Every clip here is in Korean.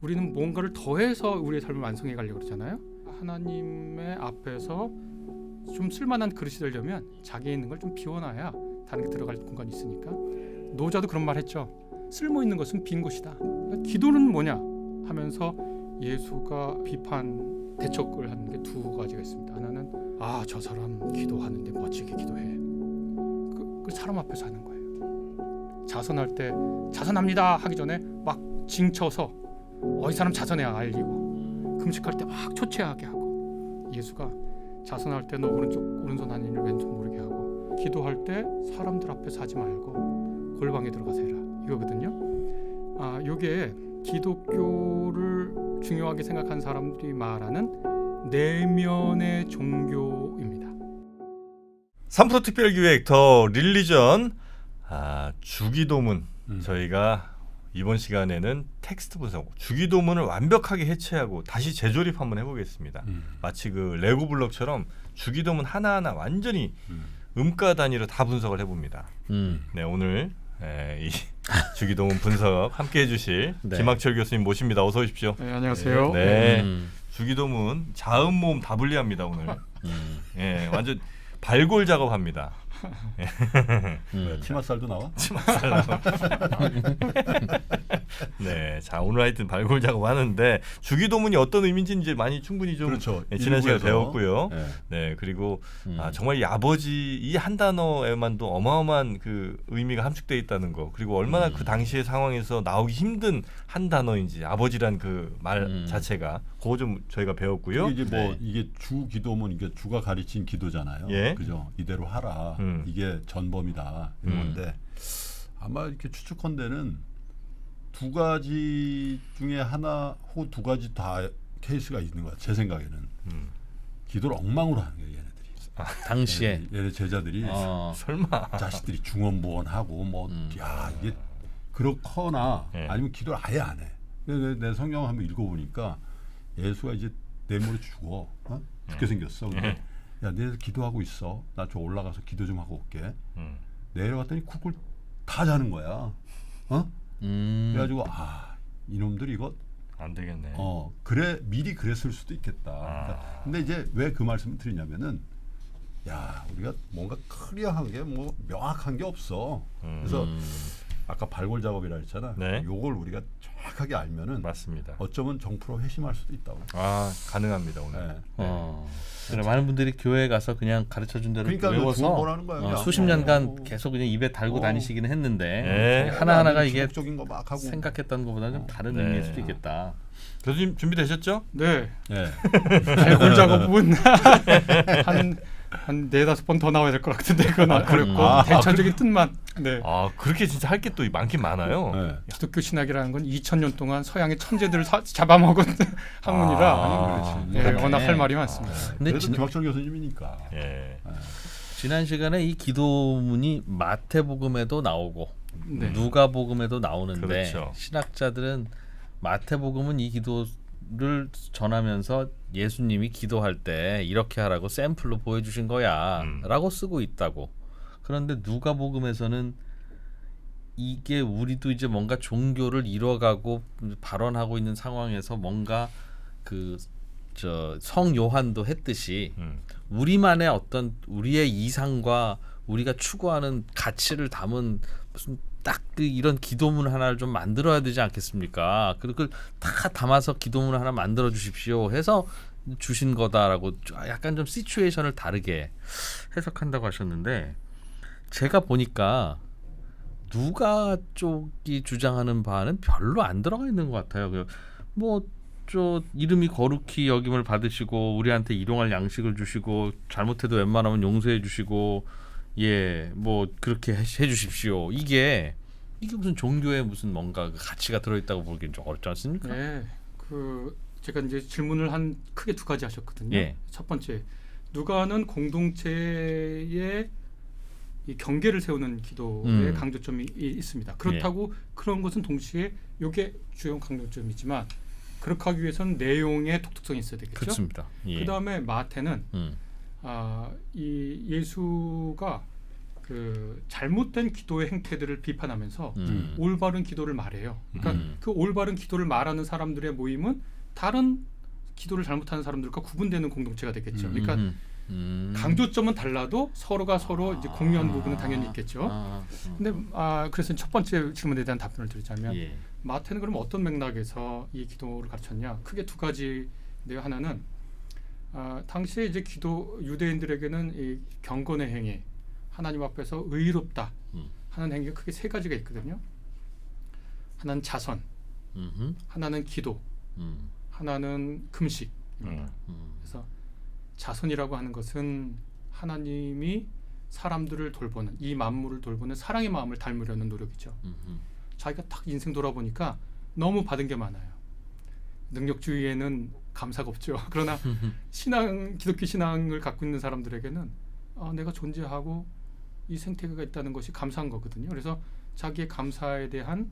우리는 뭔가를 더해서 우리의 삶을 완성해 가려고 그러잖아요. 하나님의 앞에서 좀 쓸만한 그릇이 되려면 자기에 있는 걸 좀 비워놔야 다른 게 들어갈 공간이 있으니까. 노자도 그런 말 했죠. 쓸모 있는 것은 빈 곳이다. 그러니까 기도는 뭐냐 하면서 예수가 비판 대척을 하는 게 두 가지가 있습니다. 하나는 저 사람 기도하는데 멋지게 기도해. 그 사람 앞에서 하는 거예요. 자선할 때 자선합니다 하기 전에 막 징쳐서 이 사람 자선해 알리고, 금식할 때 막 초췌하게 하고, 예수가 자선할 때는 오른손 한 일을 왼손 모르게 하고, 기도할 때 사람들 앞에서 하지 말고 골방에 들어가서 해라 이거거든요. 요게 기독교를 중요하게 생각한 사람들이 말하는 내면의 종교입니다. 3프로 특별기획 더 릴리전 주기도문 저희가 이번 시간에는 텍스트 분석 주기도문을 완벽하게 해체하고 다시 재조립 한번 해보겠습니다. 마치 그 레고 블록처럼 주기도문 하나하나 완전히 음가 단위로 다 분석을 해봅니다. 네, 오늘 이 주기도문 분석 함께 해주실 네. 김학철 교수님 모십니다. 어서 오십시오. 네, 안녕하세요. 네, 주기도문 자음 모음 다 분리합니다 오늘. 예, 완전 발골 작업합니다. 치맛살도 나와? 네, 자 오늘 하여튼 발골 작업하는데 주기도문이 어떤 의미인지 이제 많이 충분히 좀 그렇죠. 지난 시간에 일부에서. 배웠고요. 네. 네, 그리고 정말 이 아버지 이 한 단어에만도 어마어마한 그 의미가 함축되어 있다는 거, 그리고 얼마나 그 당시의 상황에서 나오기 힘든 한 단어인지 아버지란 그 말 자체가 그거 좀 저희가 배웠고요. 이게 뭐 이게 주기도문 이게 주가 가르친 기도잖아요. 예. 그죠? 이대로 하라. 이게 전범이다 이런 건데 아마 이렇게 추측컨대는 두 가지 중에 하나 혹은 두 가지 다 케이스가 있는 거야. 제 생각에는 기도를 엉망으로 하는 거예요, 얘네들이. 당시에 얘네 제자들이 설마 자식들이 중언부언하고 뭐 야 이게 그렇거나 아니면 기도를 아예 안 해. 내 성경 한번 읽어보니까 예수가 이제 내모를 죽어. 죽게 생겼어. 근데 야, 내 기도하고 있어. 나 저 올라가서 기도 좀 하고 올게. 내려갔더니 쿡을 다 자는 거야. 그래가지고 이놈들이 이거 안 되겠네. 그래 미리 그랬을 수도 있겠다. 그러니까 근데 이제 왜 그 말씀을 드리냐면은 야 우리가 뭔가 클리어한 게 뭐 명확한 게 없어. 그래서 아까 발골 작업이라 했잖아. 네. 요걸 우리가 정확하게 알면은 맞습니다. 어쩌면 정프로 회심할 수도 있다고. 가능합니다 오늘. 네. 그래, 많은 분들이 교회에 가서 그냥 가르쳐준 대로 그러니까 외워서 중원보라는 거야, 그냥. 수십 년간 계속 그냥 입에 달고 다니시기는 했는데 네. 하나하나가 이게 적인 거 막 하고 생각했던 것보다는 좀 다른 네. 의미일 수도 있겠다. 교수님 준비되셨죠? 네. 예. 발골 작업은 한 4-5번 더 나와야 될 것 같은데 그건 어렵고 대체적인 뜻만. 네. 그렇게 진짜 할 게 또 많긴 많아요. 네. 기독교 신학이라는 건 2000년 동안 서양의 천재들을 잡아먹은 학문이라 그렇지. 워낙 할 말이 많습니다. 근데 그래도 김학철 교수님이니까. 예. 지난 시간에 이 기도문이 마태복음에도 나오고 네. 누가복음에도 나오는데 그렇죠. 신학자들은 마태복음은 이 기도를 전하면서 예수님이 기도할 때 이렇게 하라고 샘플로 보여주신 거야 라고 쓰고 있다고. 그런데 누가복음에서는 이게 우리도 이제 뭔가 종교를 이뤄가고 발언하고 있는 상황에서 뭔가 성 요한도 했듯이 우리만의 어떤 우리의 이상과 우리가 추구하는 가치를 담은 무슨 딱 이런 기도문 하나를 좀 만들어야 되지 않겠습니까? 그걸 다 담아서 기도문 하나 만들어 주십시오 해서 주신 거다라고 약간 좀 시츄에이션을 다르게 해석한다고 하셨는데, 제가 보니까 누가 쪽이 주장하는 바는 별로 안 들어가 있는 것 같아요. 이름이 거룩히 여김을 받으시고 우리한테 일용할 양식을 주시고 잘못해도 웬만하면 용서해 주시고 그렇게 해 주십시오. 이게 무슨 종교에 무슨 뭔가 가치가 들어있다고 보기엔 좀 어렵지 않습니까? 네. 제가 이제 질문을 크게 두 가지 하셨거든요. 예. 첫 번째, 누가는 공동체의 이 경계를 세우는 기도의 강조점이 있습니다. 그렇다고 그런 것은 동시에 이게 주요 강조점이지만 그렇게 하기 위해서는 내용의 독특성이 있어야 되겠죠. 그렇습니다. 예. 그 다음에 마태는 이 예수가 그 잘못된 기도의 행태들을 비판하면서 올바른 기도를 말해요. 그러니까 그 올바른 기도를 말하는 사람들의 모임은 다른 기도를 잘못하는 사람들과 구분되는 공동체가 되겠죠. 그러니까 강조점은 달라도 서로가 서로 이제 공유한 부분은 당연히 있겠죠. 근데 그래서 첫 번째 질문에 대한 답변을 드리자면 예. 마태는 그럼 어떤 맥락에서 이 기도를 가르쳤냐? 크게 두 가지인데요. 하나는 당시에 이제 기도 유대인들에게는 이 경건의 행위, 하나님 앞에서 의롭다 하는 행위가 크게 세 가지가 있거든요. 하나는 자선, 하나는 기도, 하나는 금식입니다. 그래서 자선이라고 하는 것은 하나님이 사람들을 돌보는 이 만물을 돌보는 사랑의 마음을 닮으려는 노력이죠. 자기가 딱 인생 돌아보니까 너무 받은 게 많아요. 능력주의에는 감사가 없죠. 그러나 기독교 신앙을 갖고 있는 사람들에게는 내가 존재하고 이 생태계가 있다는 것이 감사한 거거든요. 그래서 자기의 감사에 대한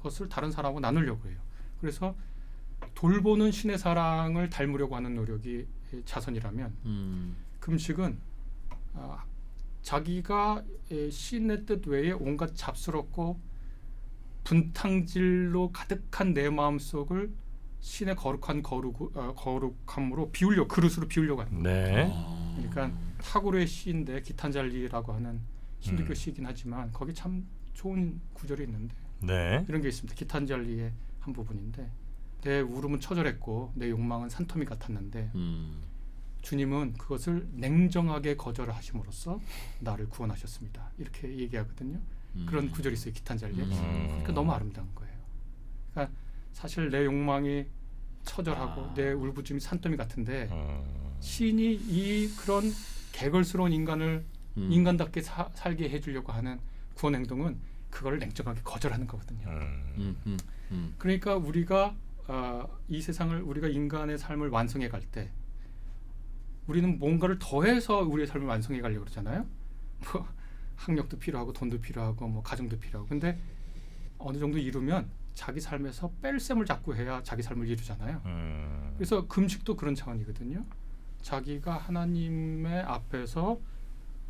것을 다른 사람하고 나누려고 해요. 그래서 돌보는 신의 사랑을 닮으려고 하는 노력이 자선이라면 금식은 자기가 신의 뜻 외에 온갖 잡스럽고 분탕질로 가득한 내 마음속을 신의 거룩함으로 그릇으로 비우려고 하는 거예요. 네. 그러니까 타고르의 시인데 기탄잘리라고 하는 힌두교 시이긴 하지만 거기 참 좋은 구절이 있는데 네. 이런 게 있습니다. 기탄잘리의 한 부분인데 내 울음은 처절했고 내 욕망은 산더미 같았는데 주님은 그것을 냉정하게 거절하심으로써 나를 구원하셨습니다. 이렇게 얘기하거든요. 그런 구절이 있어요. 기탄잘리에. 그러니까 너무 아름다운 거예요. 그러니까 사실 내 욕망이 처절하고 내 울부짖음이 산더미 같은데 시인이 그런 개걸스러운 인간을 인간답게 살게 해주려고 하는 구원 행동은 그걸 냉정하게 거절하는 거거든요. 그러니까 우리가 이 세상을 우리가 인간의 삶을 완성해 갈 때 우리는 뭔가를 더해서 우리의 삶을 완성해 가려고 그러잖아요. 뭐 학력도 필요하고 돈도 필요하고 뭐 가정도 필요하고 근데 어느 정도 이루면 자기 삶에서 뺄셈을 자꾸 해야 자기 삶을 이루잖아요. 그래서 금식도 그런 차원이거든요. 자기가 하나님의 앞에서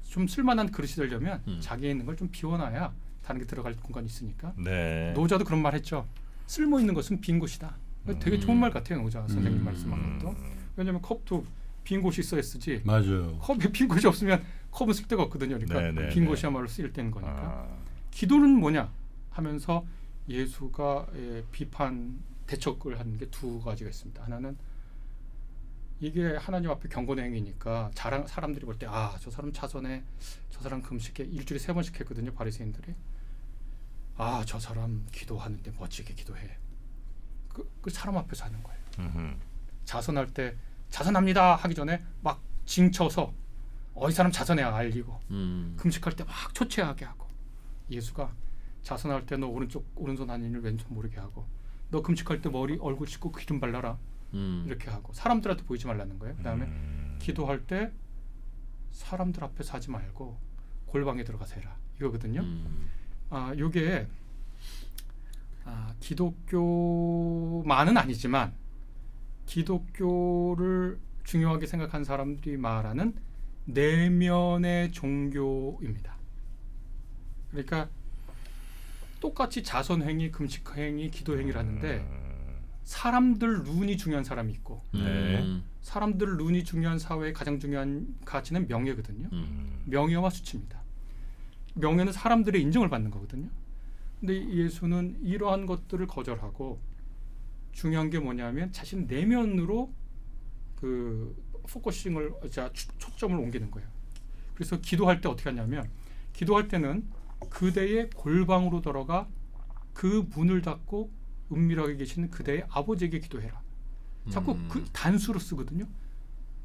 좀 쓸만한 그릇이 되려면 자기에 있는 걸 좀 비워놔야 다른 게 들어갈 공간이 있으니까. 네. 노자도 그런 말 했죠. 쓸모 있는 것은 빈 곳이다. 되게 좋은 말 같아요. 노자 선생님 말씀한 것도. 왜냐하면 컵도 빈 곳이 있어야 쓰지. 맞아요. 컵에 빈 곳이 없으면 컵은 쓸 데가 없거든요. 그러니까 네, 빈 네. 곳이야말로 쓰일 때는 거니까. 기도는 뭐냐 하면서 예수가 비판 대척을 하는 게 두 가지가 있습니다. 하나는 이게 하나님 앞에 경건의 행위니까 사람들이 볼 때 저 사람 자선해, 저 사람 금식해 일주일에 3번씩 했거든요. 바리새인들이. 저 사람 기도하는데 멋지게 기도해. 그 사람 앞에서 하는 거예요. 자선할 때 자선합니다 하기 전에 막 징쳐서 이 사람 자선해 알리고 금식할 때 막 초췌하게 하고 예수가 자선할 때 너 오른손 아니니 왼손 모르게 하고 너 금식할 때 얼굴 씻고 기름 발라라 이렇게 하고 사람들한테 보이지 말라는 거예요. 그다음에 기도할 때 사람들 앞에서 하지 말고 골방에 들어가서 해라 이거거든요. 요게 기독교만은 아니지만 기독교를 중요하게 생각하는 사람들이 말하는 내면의 종교입니다. 그러니까 똑같이 자선행위, 금식행위, 기도행위를 하는데 사람들 눈이 중요한 사람이 있고 사람들 눈이 중요한 사회의 가장 중요한 가치는 명예거든요. 명예와 수치입니다. 명예는 사람들의 인정을 받는 거거든요. 근데 예수는 이러한 것들을 거절하고 중요한 게 뭐냐면 자신 내면으로 그 포커싱을 초점을 옮기는 거예요. 그래서 기도할 때 어떻게 하냐면 기도할 때는 그대의 골방으로 들어가 그 문을 닫고 은밀하게 계시는 그대의 아버지에게 기도해라. 자꾸 그 단수로 쓰거든요.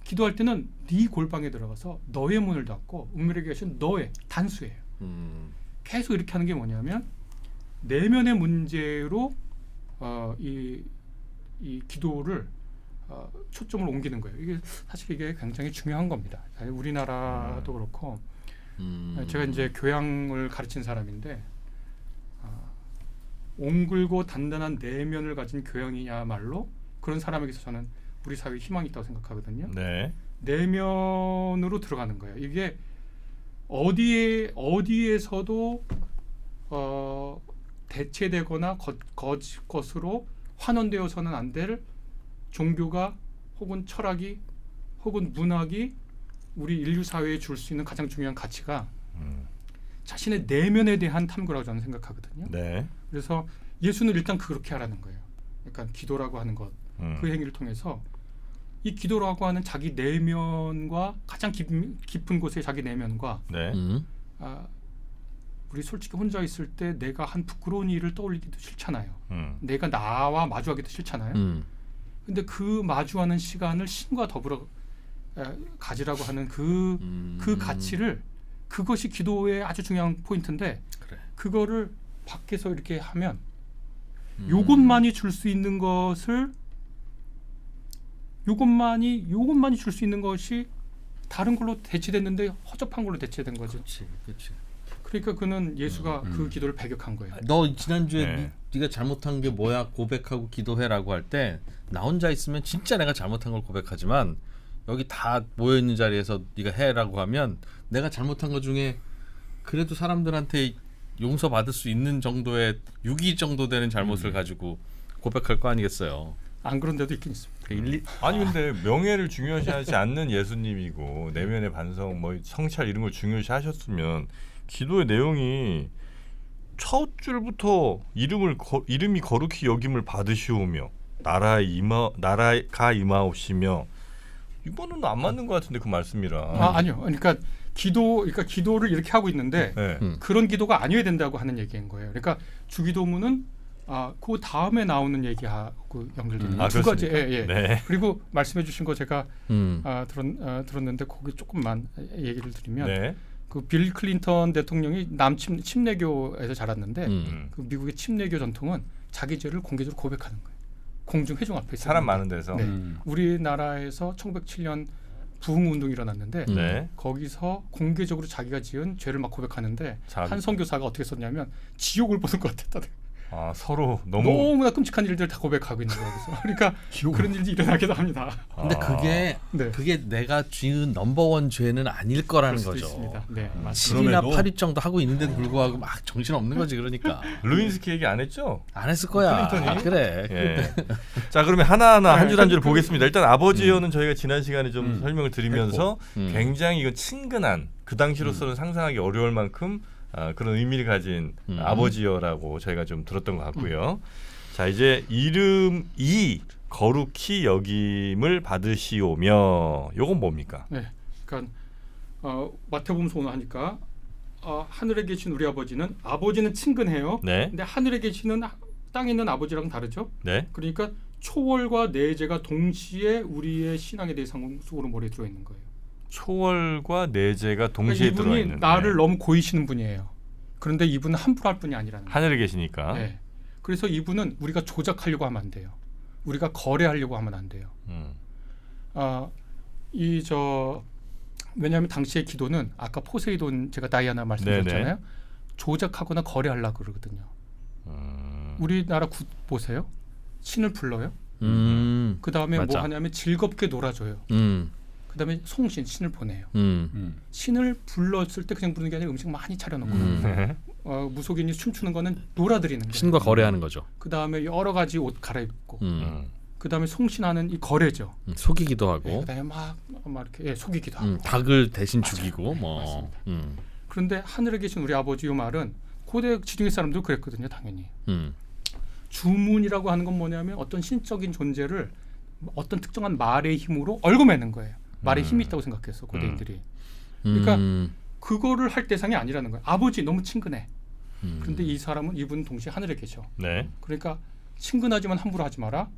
기도할 때는 네 골방에 들어가서 너의 문을 닫고 은밀하게 계신 너의 단수예요. 계속 이렇게 하는 게 뭐냐면 내면의 문제로 이 기도를 초점을 옮기는 거예요. 이게 사실 이게 굉장히 중요한 겁니다. 우리나라도 그렇고 제가 이제 교양을 가르친 사람인데 옹글고 단단한 내면을 가진 교양이야말로 그런 사람에게서 저는 우리 사회에 희망이 있다고 생각하거든요. 네. 내면으로 들어가는 거예요. 이게 어디에서도 대체되거나 것으로 환원되어서는 안 될 종교가 혹은 철학이 혹은 문학이 우리 인류 사회에 줄 수 있는 가장 중요한 가치가 자신의 내면에 대한 탐구라고 저는 생각하거든요. 네. 그래서 예수는 일단 그렇게 하라는 거예요. 그러니까 기도라고 하는 것, 그 행위를 통해서 이 기도라고 하는 자기 내면과 가장 깊은 곳의 자기 내면과 네. 우리 솔직히 혼자 있을 때 내가 한 부끄러운 일을 떠올리기도 싫잖아요. 내가 나와 마주하기도 싫잖아요. 근데 그 마주하는 시간을 신과 더불어 가지라고 하는 그 가치를, 그것이 기도의 아주 중요한 포인트인데, 그래. 그거를 밖에서 이렇게 하면 요것만이 줄 수 있는 것을, 요것만이 줄 수 있는 것이 다른 걸로 대체됐는데 허접한 걸로 대체된 거죠. 그렇지. 그러니까 그는 예수가 그 기도를 배격한 거예요. 너 지난주에 네. 네가 잘못한 게 뭐야 고백하고 기도해라고 할 때 나 혼자 있으면 진짜 내가 잘못한 걸 고백하지만 여기 다 모여 있는 자리에서 네가 해라고 하면 내가 잘못한 것 중에 그래도 사람들한테 용서받을 수 있는 정도의 6위 정도 되는 잘못을 가지고 고백할 거 아니겠어요. 안 그런 데도 있긴 있습니다. 아니 근데 명예를 중요시하지 않는 예수님이고 내면의 반성, 뭐 성찰 이런 걸 중요시하셨으면 기도의 내용이 첫 줄부터 이름이 거룩히 여김을 받으시오며 나라가 임하옵시며, 이거는 안 맞는 것 같은데 그 말씀이랑. 아니요. 그러니까 기도를 이렇게 하고 있는데 네. 그런 기도가 아니어야 된다고 하는 얘기인 거예요. 그러니까 주기도문은 그 다음에 나오는 얘기하고 연결되는 두 가지. 그렇습니까? 예. 네. 그리고 말씀해주신 거 제가 들었는데 거기 조금만 얘기를 드리면, 네. 그 빌 클린턴 대통령이 침례교에서 자랐는데 그 미국의 침례교 전통은 자기 죄를 공개적으로 고백하는 거예요. 공중 회중 앞에 사람 많은 데서. 네. 우리나라에서 1907년 부흥운동이 일어났는데 네. 거기서 공개적으로 자기가 지은 죄를 막 고백하는데 자, 한 선교사가 어떻게 썼냐면 지옥을 보는 것 같았다. 서로 너무. 너무나 끔찍한 일들 다 고백하고 있는 거예요. 그래서 그러니까 그런 일이 일어나기도 합니다. 근데 네. 그게 내가 지은 넘버원 죄는 아닐 거라는 그럴 수도 거죠. 있습니다. 네, 맞습니다. 7이나 8위 정도 하고 있는데도 불구하고 막 정신 없는 거지. 그러니까 루인스키 얘기 안 했죠? 안 했을 거야. 클린턴이? 그래. 예. 자, 그러면 하나하나 한 줄 한 줄 보겠습니다. 일단 아버지요는 저희가 지난 시간에 좀 설명을 드리면서 굉장히 이건 친근한, 그 당시로서는 상상하기 어려울 만큼 그런 의미를 가진 아버지여라고 저희가 좀 들었던 것 같고요. 자, 이제 이름이 거룩히 여김을 받으시오며, 요건 뭡니까? 네, 그러니까 마태복음서 오늘 하니까 하늘에 계신 우리 아버지는 친근해요. 네. 근데 하늘에 계시는 땅에 있는 아버지랑은 다르죠. 네. 그러니까 초월과 내재가 동시에 우리의 신앙에 대해서 속으로 머리에 들어 있는 거예요. 초월과 내재가 동시에 그러니까 들어 이분이 있는. 나를 네. 너무 고이시는 분이에요. 그런데 이분은 함부로 할 분이 아니라는 거예요. 하늘에 계시니까. 네. 그래서 이분은 우리가 조작하려고 하면 안 돼요. 우리가 거래하려고 하면 안 돼요. 왜냐하면 당시의 기도는 아까 포세이돈, 제가 다이아나 말씀드렸잖아요. 네네. 조작하거나 거래하려고 그러거든요. 우리나라 굿 보세요. 신을 불러요. 그 다음에 뭐 맞아. 하냐면 즐겁게 놀아줘요. 그 다음에 신을 보내요. 신을 불렀을 때 그냥 부르는 게 아니라 음식 많이 차려놓고 네. 무속인이 춤추는 거는 놀아드리는 거예요. 신과 거래하는 거죠. 그 다음에 여러 가지 옷 갈아입고 그 다음에 송신하는 이 거래죠. 속이기도 하고 네, 그다음에 막 이렇게 속이기도 하고. 닭을 대신 죽이고 뭐. 그런데 하늘에 계신 우리 아버지 이 말은 고대 지중해 사람도 그랬거든요, 당연히. 주문이라고 하는 건 뭐냐면 어떤 신적인 존재를 어떤 특정한 말의 힘으로 얽어매는 거예요. 말에 힘이 있다고 생각했어, 고대인들이. 그러니까 그거를 할 대상이 아니라는 거예요. 아버지 너무 친근해. 그런데 이분은 동시에 하늘에 계셔. 네. 그러니까 친근하지만 함부로 하지 마라.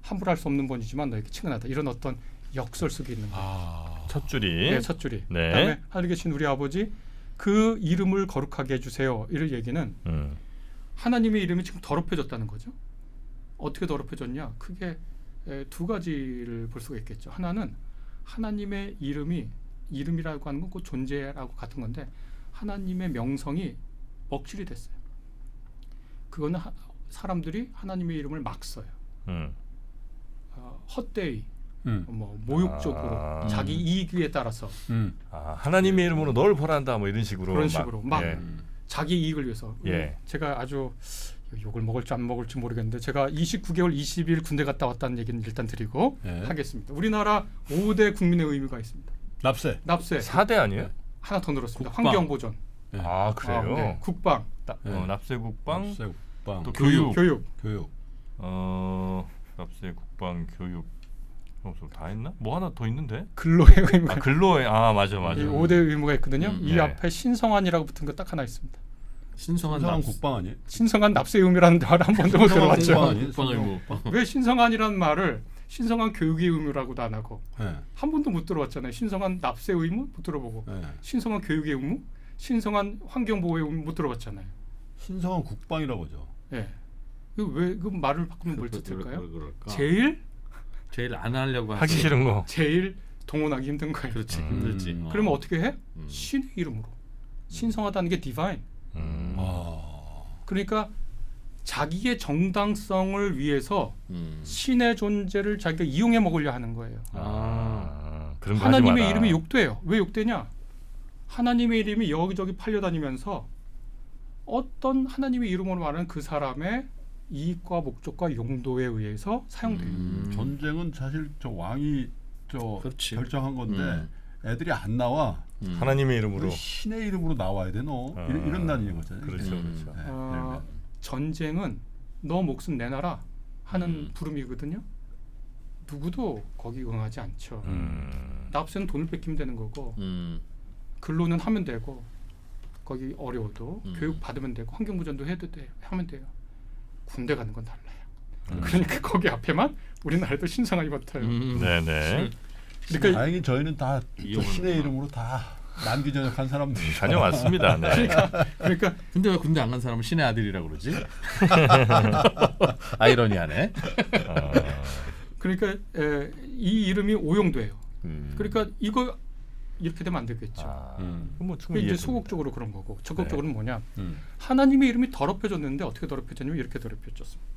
함부로 할 수 없는 분이지만 너에게 친근하다. 이런 어떤 역설 속에 있는 거예요. 첫 줄이. 네, 첫 줄이. 네. 그다음에 하늘에 계신 우리 아버지, 그 이름을 거룩하게 해주세요. 이런 얘기는 하나님의 이름이 지금 더럽혀졌다는 거죠. 어떻게 더럽혀졌냐? 크게 두 가지를 볼 수가 있겠죠. 하나는 하나님의 이름이라고 하는 건 그 존재라고 같은 건데 하나님의 명성이 먹칠이 됐어요. 그거는 사람들이 하나님의 이름을 막 써요. 헛되이 뭐 모욕적으로 자기 이익에 따라서 하나님의 이름으로 널 벌한다 뭐 이런 식으로 그런 식으로 막 예. 자기 이익을 위해서 예. 제가 아주 욕을 먹을지 안 먹을지 모르겠는데 제가 29개월 20일 군대 갔다 왔다는 얘기는 일단 드리고 예. 하겠습니다. 우리나라 5대 국민의 의무가 있습니다. 납세. 납세 4대 아니에요? 하나 더 늘었습니다. 국방. 환경보전, 예. 아 그래요? 네. 국방, 납세 국방 납세 국방. 또 교육. 교육. 납세 국방 교육 다 했나? 뭐 하나 더 있는데? 근로의 의무가 근로에 맞아. 이 5대 의무가 있거든요. 이 네. 앞에 신성한이라고 붙은 거 딱 하나 있습니다. 신성한 신성한 납 국방 아니에요? 신성한 납세 의무라는 말을 한 번도 못 신성한 들어봤죠. 국방 아니에요? 국방 의무. 왜 신성한이라는 말을 신성한 교육의 의무라고도 안 하고 예. 한 번도 못 들어봤잖아요. 신성한 납세 의무 못 들어보고 예. 신성한 교육의 의무, 신성한 환경 보호의 의무 못 들어봤잖아요. 신성한 국방이라고죠. 예. 그 말을 바꾸면 뭘 뜻일까요? 그럴까? 제일 안 하려고 하기 싫은 거. 제일 동원하기 힘든 거예요. 그렇지 힘들지. 그러면 어떻게 해? 신의 이름으로. 신성하다는 게 디바인. 그러니까 자기의 정당성을 위해서 신의 존재를 자기가 이용해 먹으려 하는 거예요. 그런 거 하나님의 하지 마라. 이름이 욕돼요. 왜 욕되냐? 하나님의 이름이 여기저기 팔려다니면서 어떤 하나님의 이름으로 말하는 그 사람의 이익과 목적과 용도에 의해서 사용돼요. 전쟁은 사실 저 왕이 그렇지. 결정한 건데 애들이 안 나와. 하나님의 이름으로. 신의 이름으로 나와야 돼 너. 이런 날인 거잖아요. 그렇죠, 그렇죠. 전쟁은 너 목숨 내놔라 하는 부름이거든요. 누구도 거기 응하지 않죠. 납세는 돈을 뺏기면 되는 거고 근로는 하면 되고 거기 어려워도 교육 받으면 되고 환경보전도 해도 돼 하면 돼요. 군대 가는 건 달라요. 그러니까 거기 앞에만 우리나라도 신성하게 붙어요. 네네. 그러니까 다행히 저희는 다 신의 이름으로 다 난기전역한 사람들이 다녀왔습니다. 네. 그러니까 근데 왜 군대 안 간 사람은 신의 아들이라고 그러지? 아이러니하네. 그러니까 이 이름이 오용돼요. 그러니까 이거 이렇게 되면 안 되겠죠. 뭐 그게 충분히 이제 이해됩니다. 소극적으로 그런 거고 적극적으로는 뭐냐? 음. 하나님의 이름이 더럽혀졌는데 어떻게 더럽혀졌냐면 이렇게 더럽혀졌습니다.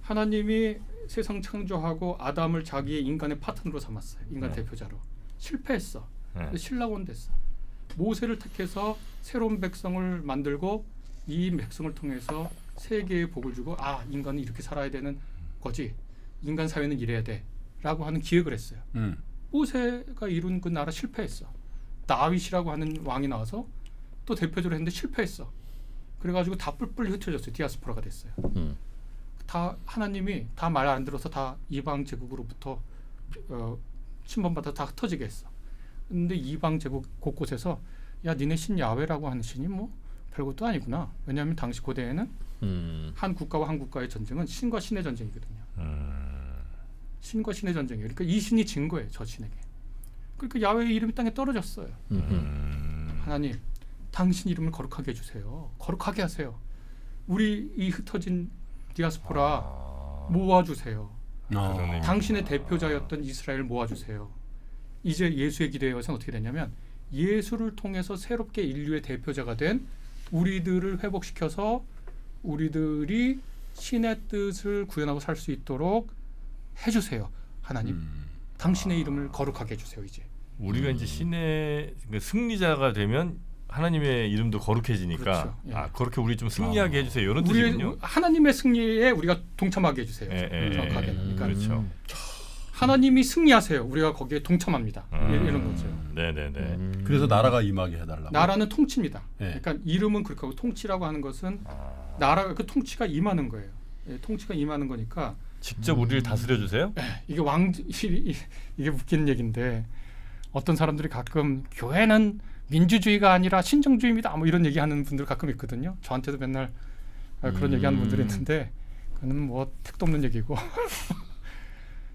하나님이 세상 창조하고 아담을 자기의 인간의 파트너로 삼았어요. 인간 대표자로. 실패했어. 신라원 됐어. 모세를 택해서 새로운 백성을 만들고 이 백성을 통해서 세계의 복을 주고 인간은 이렇게 살아야 되는 거지. 인간 사회는 이래야 돼. 라고 하는 기획을 했어요. 모세가 이룬 그 나라 실패했어. 다윗이라고 하는 왕이 나와서 또 대표적으로 했는데 실패했어. 그래가지고 다 뿔뿔이 흩어졌어요. 디아스포라가 됐어요. 다 하나님이 다 말 안 들어서 다 이방 제국으로부터 침범받아 다 흩어지게 했어. 근데 이방 제국 곳곳에서 야 니네 신 야훼라고 하는 신이 뭐 별것도 아니구나. 왜냐하면 당시 고대에는 한 국가와 한 국가의 전쟁은 신과 신의 전쟁이거든요. 신과 신의 전쟁이에요. 그러니까 이 신이 진 거예요. 저 신에게. 그러니까 야훼의 이름이 땅에 떨어졌어요. 하나님 당신 이름을 거룩하게 해주세요. 거룩하게 하세요. 우리 이 흩어진 디아스포라 모아주세요. 당신의 대표자였던 이스라엘 모아주세요. 이제 예수의 기대에 와서는 어떻게 되냐면 예수를 통해서 새롭게 인류의 대표자가 된 우리들을 회복시켜서 우리들이 신의 뜻을 구현하고 살 수 있도록 해주세요. 하나님 당신의 이름을 거룩하게 해주세요. 이제 우리가 이제 신의 승리자가 되면 하나님의 이름도 거룩해지니까 그렇죠. 예. 그렇게 우리 좀 승리하게 해주세요. 이런 우리의 뜻이군요. 하나님의 승리에 우리가 동참하게 해주세요. 정확하게. 그러니까 그렇죠. 하나님이 승리하세요. 우리가 거기에 동참합니다. 이런 거죠. 네네네. 그래서 나라가 임하게 해달라고. 나라는 통치입니다. 네. 그러니까 이름은 그렇게 하고 통치라고 하는 것은 나라가 그 통치가 임하는 거예요. 통치가 임하는 거니까 직접 우리를 다스려 주세요. 이게 이게 웃기는 얘기인데 어떤 사람들이 가끔 교회는 민주주의가 아니라 신정주의입니다. 뭐 이런 얘기하는 분들 가끔 있거든요. 저한테도 맨날 그런 얘기하는 분들이 있는데 그는 뭐 택도 없는 얘기고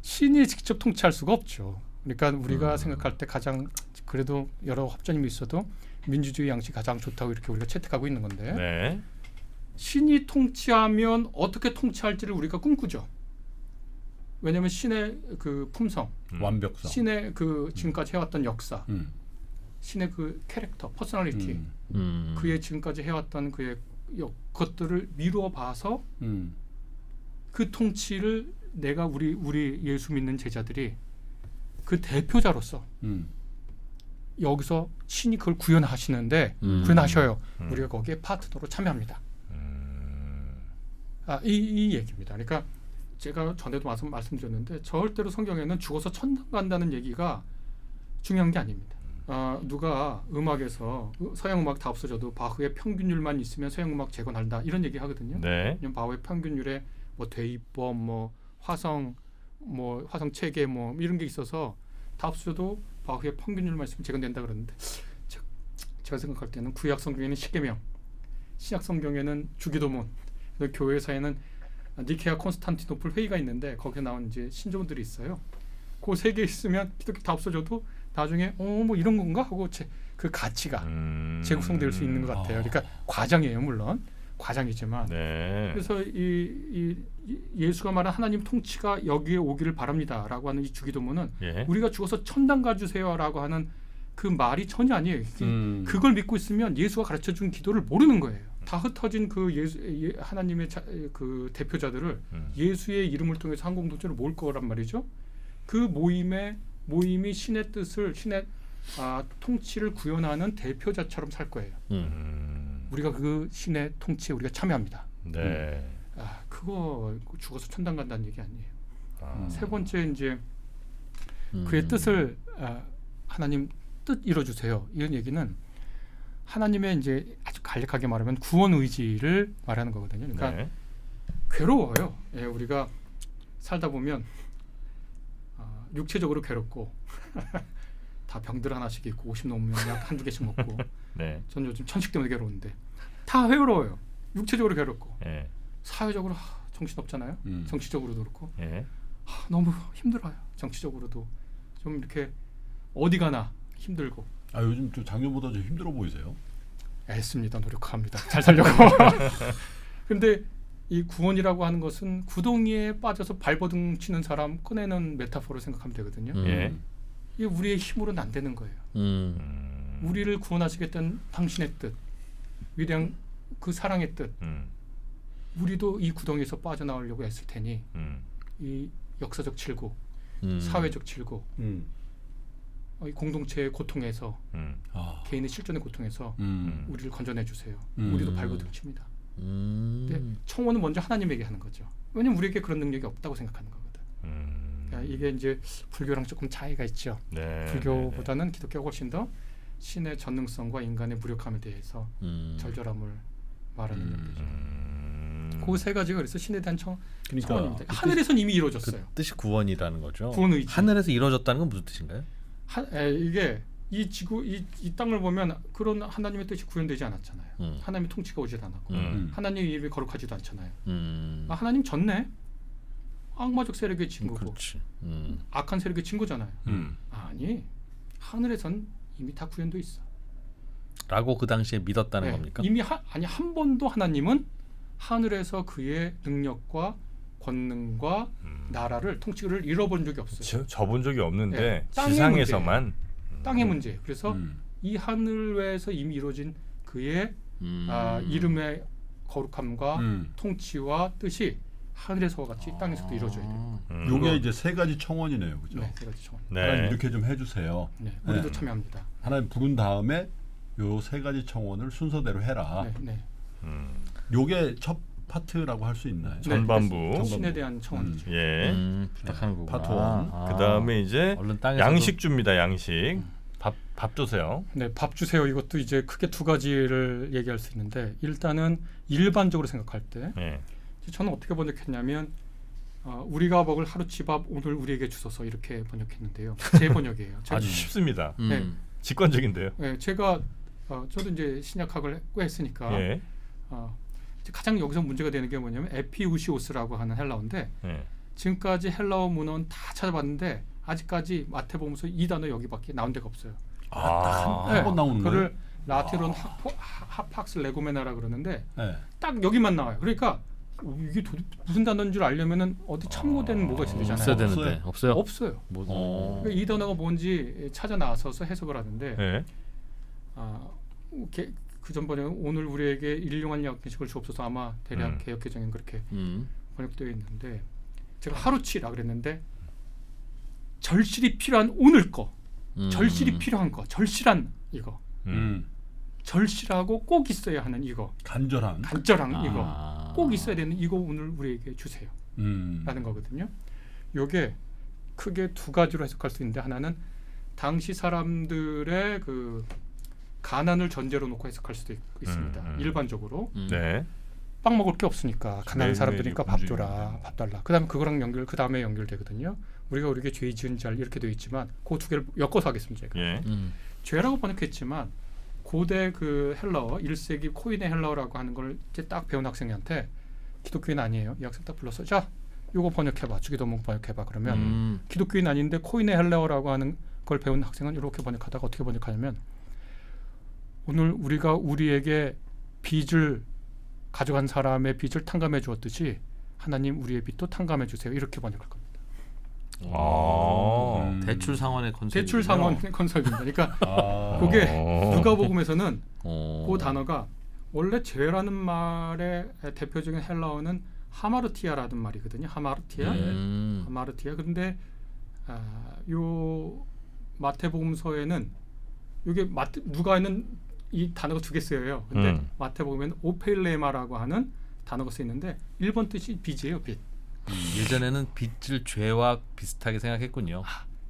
신이 직접 통치할 수가 없죠. 그러니까 우리가 생각할 때 가장 그래도 여러 합전임이 있어도 민주주의 양식이 가장 좋다고 이렇게 우리가 채택하고 있는 건데 네. 신이 통치하면 어떻게 통치할지를 우리가 꿈꾸죠. 왜냐하면 신의 그 품성, 완벽성. 신의 그 지금까지 해왔던 역사, 신의 그 캐릭터, 퍼스널리티, 그의 지금까지 해왔던 그의 것들을 미루어 봐서 그 통치를 내가 우리 예수 믿는 제자들이 그 대표자로서 여기서 신이 그걸 구현하시는데 구현하셔요. 우리가 거기에 파트너로 참여합니다. 이 얘기입니다. 그러니까 제가 전에도 말씀드렸는데 절대로 성경에는 죽어서 천당 간다는 얘기가 중요한 게 아닙니다. 누가 음악에서 서양 음악 다 없어져도 바흐의 평균율만 있으면 서양 음악 재건한다 이런 얘기 하거든요. 네. 바흐의 평균율에 뭐 대입법, 뭐 화성 체계 뭐 이런 게 있어서 다 없어져도 바흐의 평균율만 있으면 재건된다 그러는데 제가 생각할 때는 구약 성경에는 십계명, 신약 성경에는 주기도문, 교회사에는 니케아 콘스탄티노플 회의가 있는데 거기에 나온 이제 신조문들이 있어요. 그 세 개 있으면 기독교 다 없어져도 나중에 뭐 이런 건가 하고 그 가치가 재구성될 수 있는 것 같아요. 그러니까 과정이에요, 물론 과정이지만. 네. 그래서 이 예수가 말한 하나님 통치가 여기에 오기를 바랍니다라고 하는 이 주기도문은 우리가 죽어서 천당 가주세요라고 하는 그 말이 전혀 아니에요. 그걸 믿고 있으면 예수가 가르쳐준 기도를 모르는 거예요. 다 흩어진 그 하나님의 그 대표자들을 예수의 이름을 통해서 한 공동체로 모을 거란 말이죠. 그 모임이 신의 뜻을 신의 통치를 구현하는 대표자처럼 살 거예요. 우리가 그 신의 통치에 우리가 참여합니다. 네. 그거 죽어서 천당 간다는 얘기 아니에요. 세 번째 이제 그의 뜻을 하나님 뜻 이뤄주세요. 이런 얘기는 하나님의 이제 아주 간략하게 말하면 구원 의지를 말하는 거거든요. 그러니까 괴로워요. 우리가 살다 보면 육체적으로 괴롭고 다 병들 하나씩 있고 50 넘으면 약 한두 개씩 먹고 저는 요즘 천식 때문에 괴로운데 다 괴로워요. 육체적으로 괴롭고 사회적으로 정신없잖아요. 정치적으로도 그렇고 너무 힘들어요. 정치적으로도 좀 이렇게 어디 가나 힘들고. 요즘 좀 작년보다 좀 힘들어 보이세요? 애씁니다. 노력합니다. 잘 살려고. 근데 이 구원이라고 하는 것은 구덩이에 빠져서 발버둥 치는 사람 꺼내는 메타포로 생각하면 되거든요. 이게 우리의 힘으로는 안 되는 거예요. 우리를 구원하시겠다는 당신의 뜻, 위대한 그 사랑의 뜻, 우리도 이 구덩이에서 빠져나오려고 애쓸 테니 이 역사적 질고, 사회적 질고, 이 공동체의 고통에서 개인의 실존의 고통에서 우리를 건져내 주세요. 우리도 발버둥 칩니다. 근데 청원은 먼저 하나님에게 하는 거죠. 왜냐면 우리에게 그런 능력이 없다고 생각하는 거거든. 그러니까 이게 이제 불교랑 조금 차이가 있죠. 불교보다는 기독교가 훨씬 더 신의 전능성과 인간의 무력함에 대해서 절절함을 말하는 것이죠. 그 세 가지가 그래서 신에 대한 청원입니다. 하늘에선 이미 이루어졌어요. 그 뜻이 구원이라는 거죠. 구원 의지. 하늘에서 이루어졌다는 건 무슨 뜻인가요? 이게 이 지구 이 땅을 보면 그런 하나님의 뜻이 구현되지 않았잖아요. 하나님의 통치가 오지도 않았고 하나님의 이름이 거룩하지도 않잖아요. 하나님 졌네. 악마적 세력의 친구고 악한 세력의 친구잖아요. 아니 하늘에선 이미 다 구현돼 있어. 라고 그 당시에 믿었다는 겁니까? 이미 한 번도 하나님은 하늘에서 그의 능력과 권능과 나라를 통치를 잃어본 적이 없어요. 접은 적이 없는데 지상에서만 땅의 문제. 그래서 이 하늘에서 이미 이루어진 그의 이름의 거룩함과 통치와 뜻이 하늘에서와 같이 땅에서도 이루어져야 돼요. 요게 이제 세 가지 청원이네요, 그죠? 네, 세 가지 청원. 하나님 이렇게 좀 해주세요. 우리도 참여합니다. 하나님 부른 다음에 요 세 가지 청원을 순서대로 해라. 요게 첫 파트라고 할 수 있나요? 전반부. 신에 대한 청원이죠. 부탁하는 거구나. 파트 1. 그 다음에 이제 양식 줍니다. 양식. 밥 주세요. 네, 밥 주세요. 이것도 이제 크게 두 가지를 얘기할 수 있는데 일단은 일반적으로 생각할 때 저는 어떻게 번역했냐면 우리가 먹을 하루치밥 오늘 우리에게 주소서 이렇게 번역했는데요. 제 번역이에요. 아주 쉽습니다. 네. 직관적인데요. 네, 제가 저도 이제 신약학을 꽤 했으니까 가장 여기서 문제가 되는 게 뭐냐면 에피우시오스라고 하는 헬라어인데 지금까지 헬라어 문헌 다 찾아봤는데 아직까지 마태복음서 이 단어 여기밖에 나온 데가 없어요. 한 번 나오는 거예요? 그를 라틴어는 하팍스 레고메나라 그러는데 딱 여기만 나와요. 그러니까 이게 무슨 단어인 줄 알려면은 어디 참고된 뭐가 있어야 되잖아요. 없어야 되는데 없어요. 그러니까 이 단어가 뭔지 찾아 나서서 해석을 하는데 그 전번에 오늘 우리에게 일용할 양식을 주옵소서 아마 대략 개역 개정엔 그렇게 번역되어 있는데 제가 하루치라 그랬는데 절실히 필요한 오늘 거, 절실히 필요한 거, 절실한 이거, 절실하고 꼭 있어야 하는 이거, 간절한 이거 꼭 있어야 되는 이거 오늘 우리에게 주세요. 라는 거거든요. 요게 크게 두 가지로 해석할 수 있는데 하나는 당시 사람들의 그 가난을 전제로 놓고 해석할 수도 있습니다. 일반적으로 네. 빵 먹을 게 없으니까 가난한 매일매일이 사람들이니까 밥 굶주리는 줘라, 거죠. 밥 달라. 그다음에 그거랑 그 다음에 연결되거든요. 우리에게 죄 지은 자 이렇게 되어 있지만 그 두 개를 엮어서 하겠습니다. 제가. 예. 죄라고 번역했지만 고대 그 헬라어 1세기 코인의 헬라어라고 하는 걸 이제 딱 배운 학생한테 기독교인 아니에요. 이 학생 딱 불러서 자 요거 번역해봐. 주기도문 번역해봐. 그러면 기독교인 아닌데 코인의 헬라어라고 하는 걸 배운 학생은 이렇게 번역하다가 어떻게 번역하냐면 오늘 우리가 우리에게 빚을 가져간 사람의 빚을 탕감해 주었듯이 하나님 우리의 빚도 탕감해 주세요. 이렇게 번역할 겁니다. 대출 상환의 컨셉. 대출 상환 컨셉입니다. 그러니까 그게 누가복음에서는 그 단어가 원래 죄라는 말의 대표적인 헬라어는 하마르티아라는 말이거든요. 하마르티아. 하마르티아. 그런데 요 마태복음서에는 이게 누가에는 이 단어가 두 개 쓰여요. 근데 마태복음에는 오페일레마라고 하는 단어가 쓰이는데 일본 뜻이 빚이에요. 빚. 예전에는 빚을 죄와 비슷하게 생각했군요.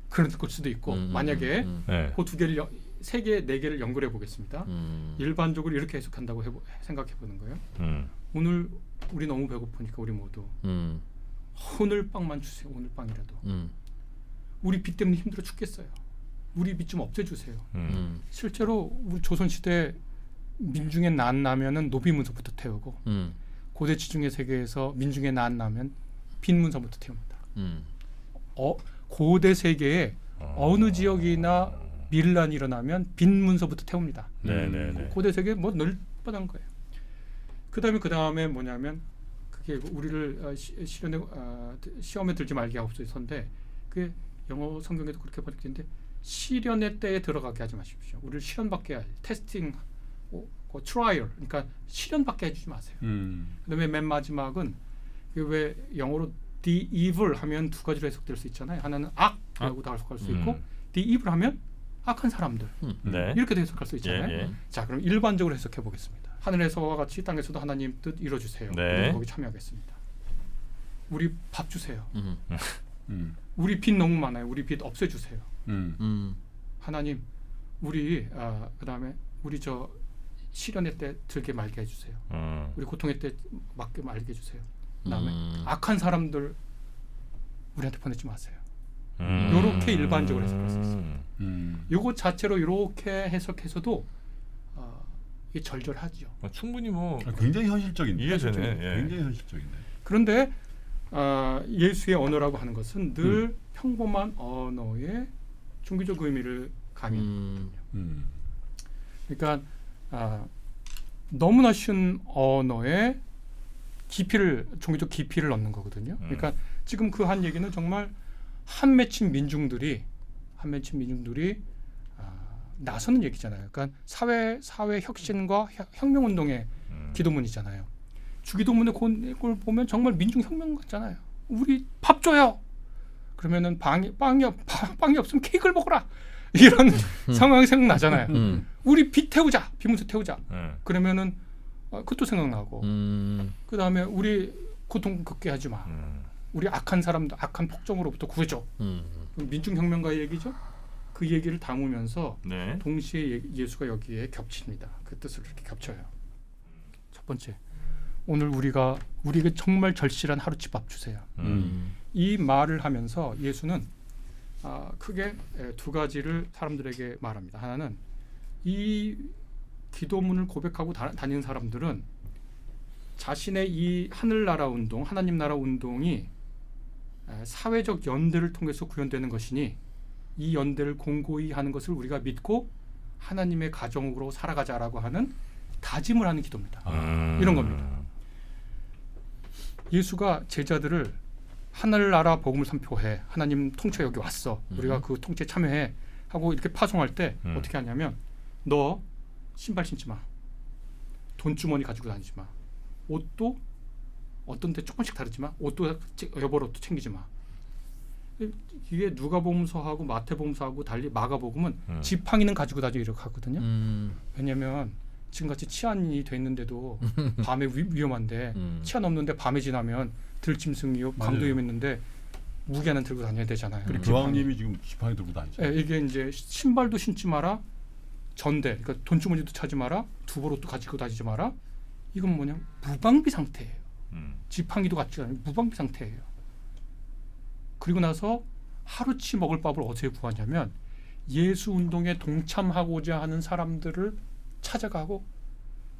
그런 걸 수도 있고 만약에 네. 그 두 개를 세 개, 네 개를 연결해 보겠습니다. 일반적으로 이렇게 해석한다고 생각해 보는 거예요. 오늘 우리 너무 배고프니까 우리 모두 오늘 빵만 주세요. 오늘 빵이라도. 우리 빚 때문에 힘들어 죽겠어요. 우리 빚 좀 없애주세요. 실제로 우리 조선 시대 민중의 난 나면은 노비 문서부터 태우고 고대 지중해 세계에서 민중의 난 나면 빈 문서부터 태웁니다. 고대 세계에 어느 지역이나 밀란이 일어나면 빈 문서부터 태웁니다. 네네네. 고대 세계 뭐 넓어난 거예요. 그다음에 뭐냐면 그게 우리를 시험에 들지 말게 하옵소서인데 그게 영어 성경에도 그렇게 번역되는데 시련의 때에 들어가게 하지 마십시오. 우리를 시련받게 할 테스팅, 트라이얼, 그러니까 시련받게 해주지 마세요. 그다음에 맨 마지막은 왜 영어로 the evil 하면 두 가지로 해석될 수 있잖아요. 하나는 악이라고 다 해석할 수 있고 the evil 하면 악한 사람들 네. 이렇게 해석할 수 있잖아요. 예. 자, 그럼 일반적으로 해석해 보겠습니다. 하늘에서와 같이 땅에서도 하나님 뜻 이루어주세요. 네. 우리는 거기 참여하겠습니다. 우리 밥 주세요. 우리 빚 너무 많아요. 우리 빚 없애주세요. 하나님, 우리 그다음에 우리 저 시련의 때 들게 말게 해주세요. 우리 고통의 때 맞게 말게 해주세요. 그다음에 악한 사람들 우리한테 보내지 마세요. 요렇게 일반적으로 해석할 수 있어요. 요거 자체로 이렇게 해석해서도 이게 절절하죠. 충분히 뭐 굉장히 현실적인데. 이해되네. 예. 굉장히 현실적인데. 그런데 예수의 언어라고 하는 것은 늘 평범한 언어의 종교적 의미를 가미합니다. 그러니까 너무나 쉬운 언어에 종교적 깊이를 넣는 거거든요. 그러니까 지금 그 한 얘기는 정말 한 맺힌 민중들이 나서는 얘기잖아요. 그러니까 사회 혁신과 혁명 운동의 기도문이잖아요. 주기도문의 그걸 보면 정말 민중 혁명 같잖아요. 우리 밥 줘요. 그러면은 빵이 없으면 케이크를 먹어라. 이런 상황이 생각나잖아요. 우리 빚 태우자, 빚문서 태우자. 그러면은 그것도 생각나고. 그 다음에 우리 고통 겪게 하지 마. 우리 악한 사람들, 악한 폭정으로부터 구해줘. 민중혁명가의 얘기죠. 그 얘기를 담으면서 네. 동시에 예수가 여기에 겹칩니다. 그 뜻을 이렇게 겹쳐요. 첫 번째, 오늘 우리에게 정말 절실한 하루치 밥 주세요. 이 말을 하면서 예수는 크게 두 가지를 사람들에게 말합니다. 하나는 이 기도문을 고백하고 다니는 사람들은 자신의 이 하늘나라 운동, 하나님 나라 운동이 사회적 연대를 통해서 구현되는 것이니 이 연대를 공고히 하는 것을 우리가 믿고 하나님의 가정으로 살아가자라고 하는 다짐을 하는 기도입니다. 이런 겁니다. 예수가 제자들을 하늘나라 복음을 선포해. 하나님 통치 여기 왔어. 우리가 그 통치에 참여해. 하고 이렇게 파송할 때 어떻게 하냐면 너 신발 신지 마. 돈주머니 가지고 다니지 마. 옷도 어떤 데 조금씩 다르지만 옷도 여벌 옷도 챙기지 마. 이게 누가복음서하고 마태복음서하고 달리 마가복음은 지팡이는 가지고 다니고 이렇게 하거든요. 왜냐하면 지금같이 치안이 돼 있는데도 밤에 위험한데 치안 없는데 밤에 지나면 들짐승이요 강도 맞아요. 위험했는데 무기 하나 들고 다녀야 되잖아요. 그리고 지팡이. 교황님이 지금 지팡이 들고 다니죠. 예, 이게 이제 신발도 신지 마라. 전대, 그러니까 돈주머니도 차지 마라. 두벌옷도 가지고 다니지 마라. 이건 뭐냐? 무방비 상태예요. 지팡이도 같지 않아요. 무방비 상태예요. 그리고 나서 하루치 먹을 밥을 어디에 구하냐면 예수 운동에 동참하고자 하는 사람들을 찾아가고,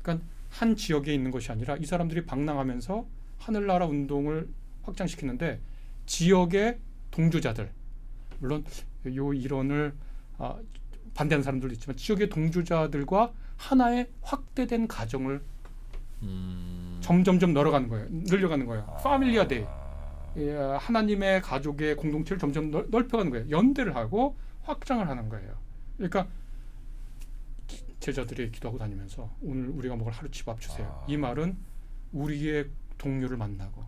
그러니까 한 지역에 있는 것이 아니라 이 사람들이 방랑하면서 하늘나라 운동을 확장시키는데 지역의 동조자들, 물론 요 이론을 반대하는 사람들도 있지만 지역의 동조자들과 하나의 확대된 가정을 점점점 늘려가는 거예요. 파밀리아 데이. 하나님의 가족의 공동체를 점점 넓혀가는 거예요. 연대를 하고 확장을 하는 거예요. 그러니까 제자들이 기도하고 다니면서 오늘 우리가 먹을 하루치밥 주세요. 이 말은 우리의 동료를 만나고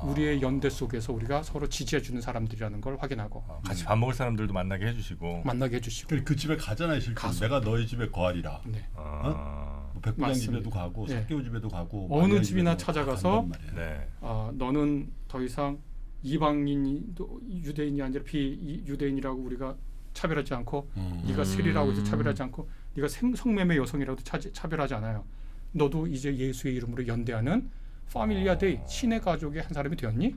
우리의 연대 속에서 우리가 서로 지지해주는 사람들이라는 걸 확인하고 같이 밥 먹을 사람들도 만나게 해주시고. 그 집에 가잖아요. 실제 가서. 내가 너희 집에 거하리라. 네. 뭐 백부장 맞습니다. 집에도 가고 네. 사개오 집에도 가고 어느 마리아 집이나 집에도 찾아가서 간단 말이에요. 네. 너는 더 이상 이방인도 유대인이 아니라 비유대인이라고 우리가 차별하지 않고 네가 세리라고 해서 차별하지 않고 네가 성매매 여성이라고도 차별하지 않아요. 너도 이제 예수의 이름으로 연대하는 파밀리아 데이 신의 가족의 한 사람이 되었니?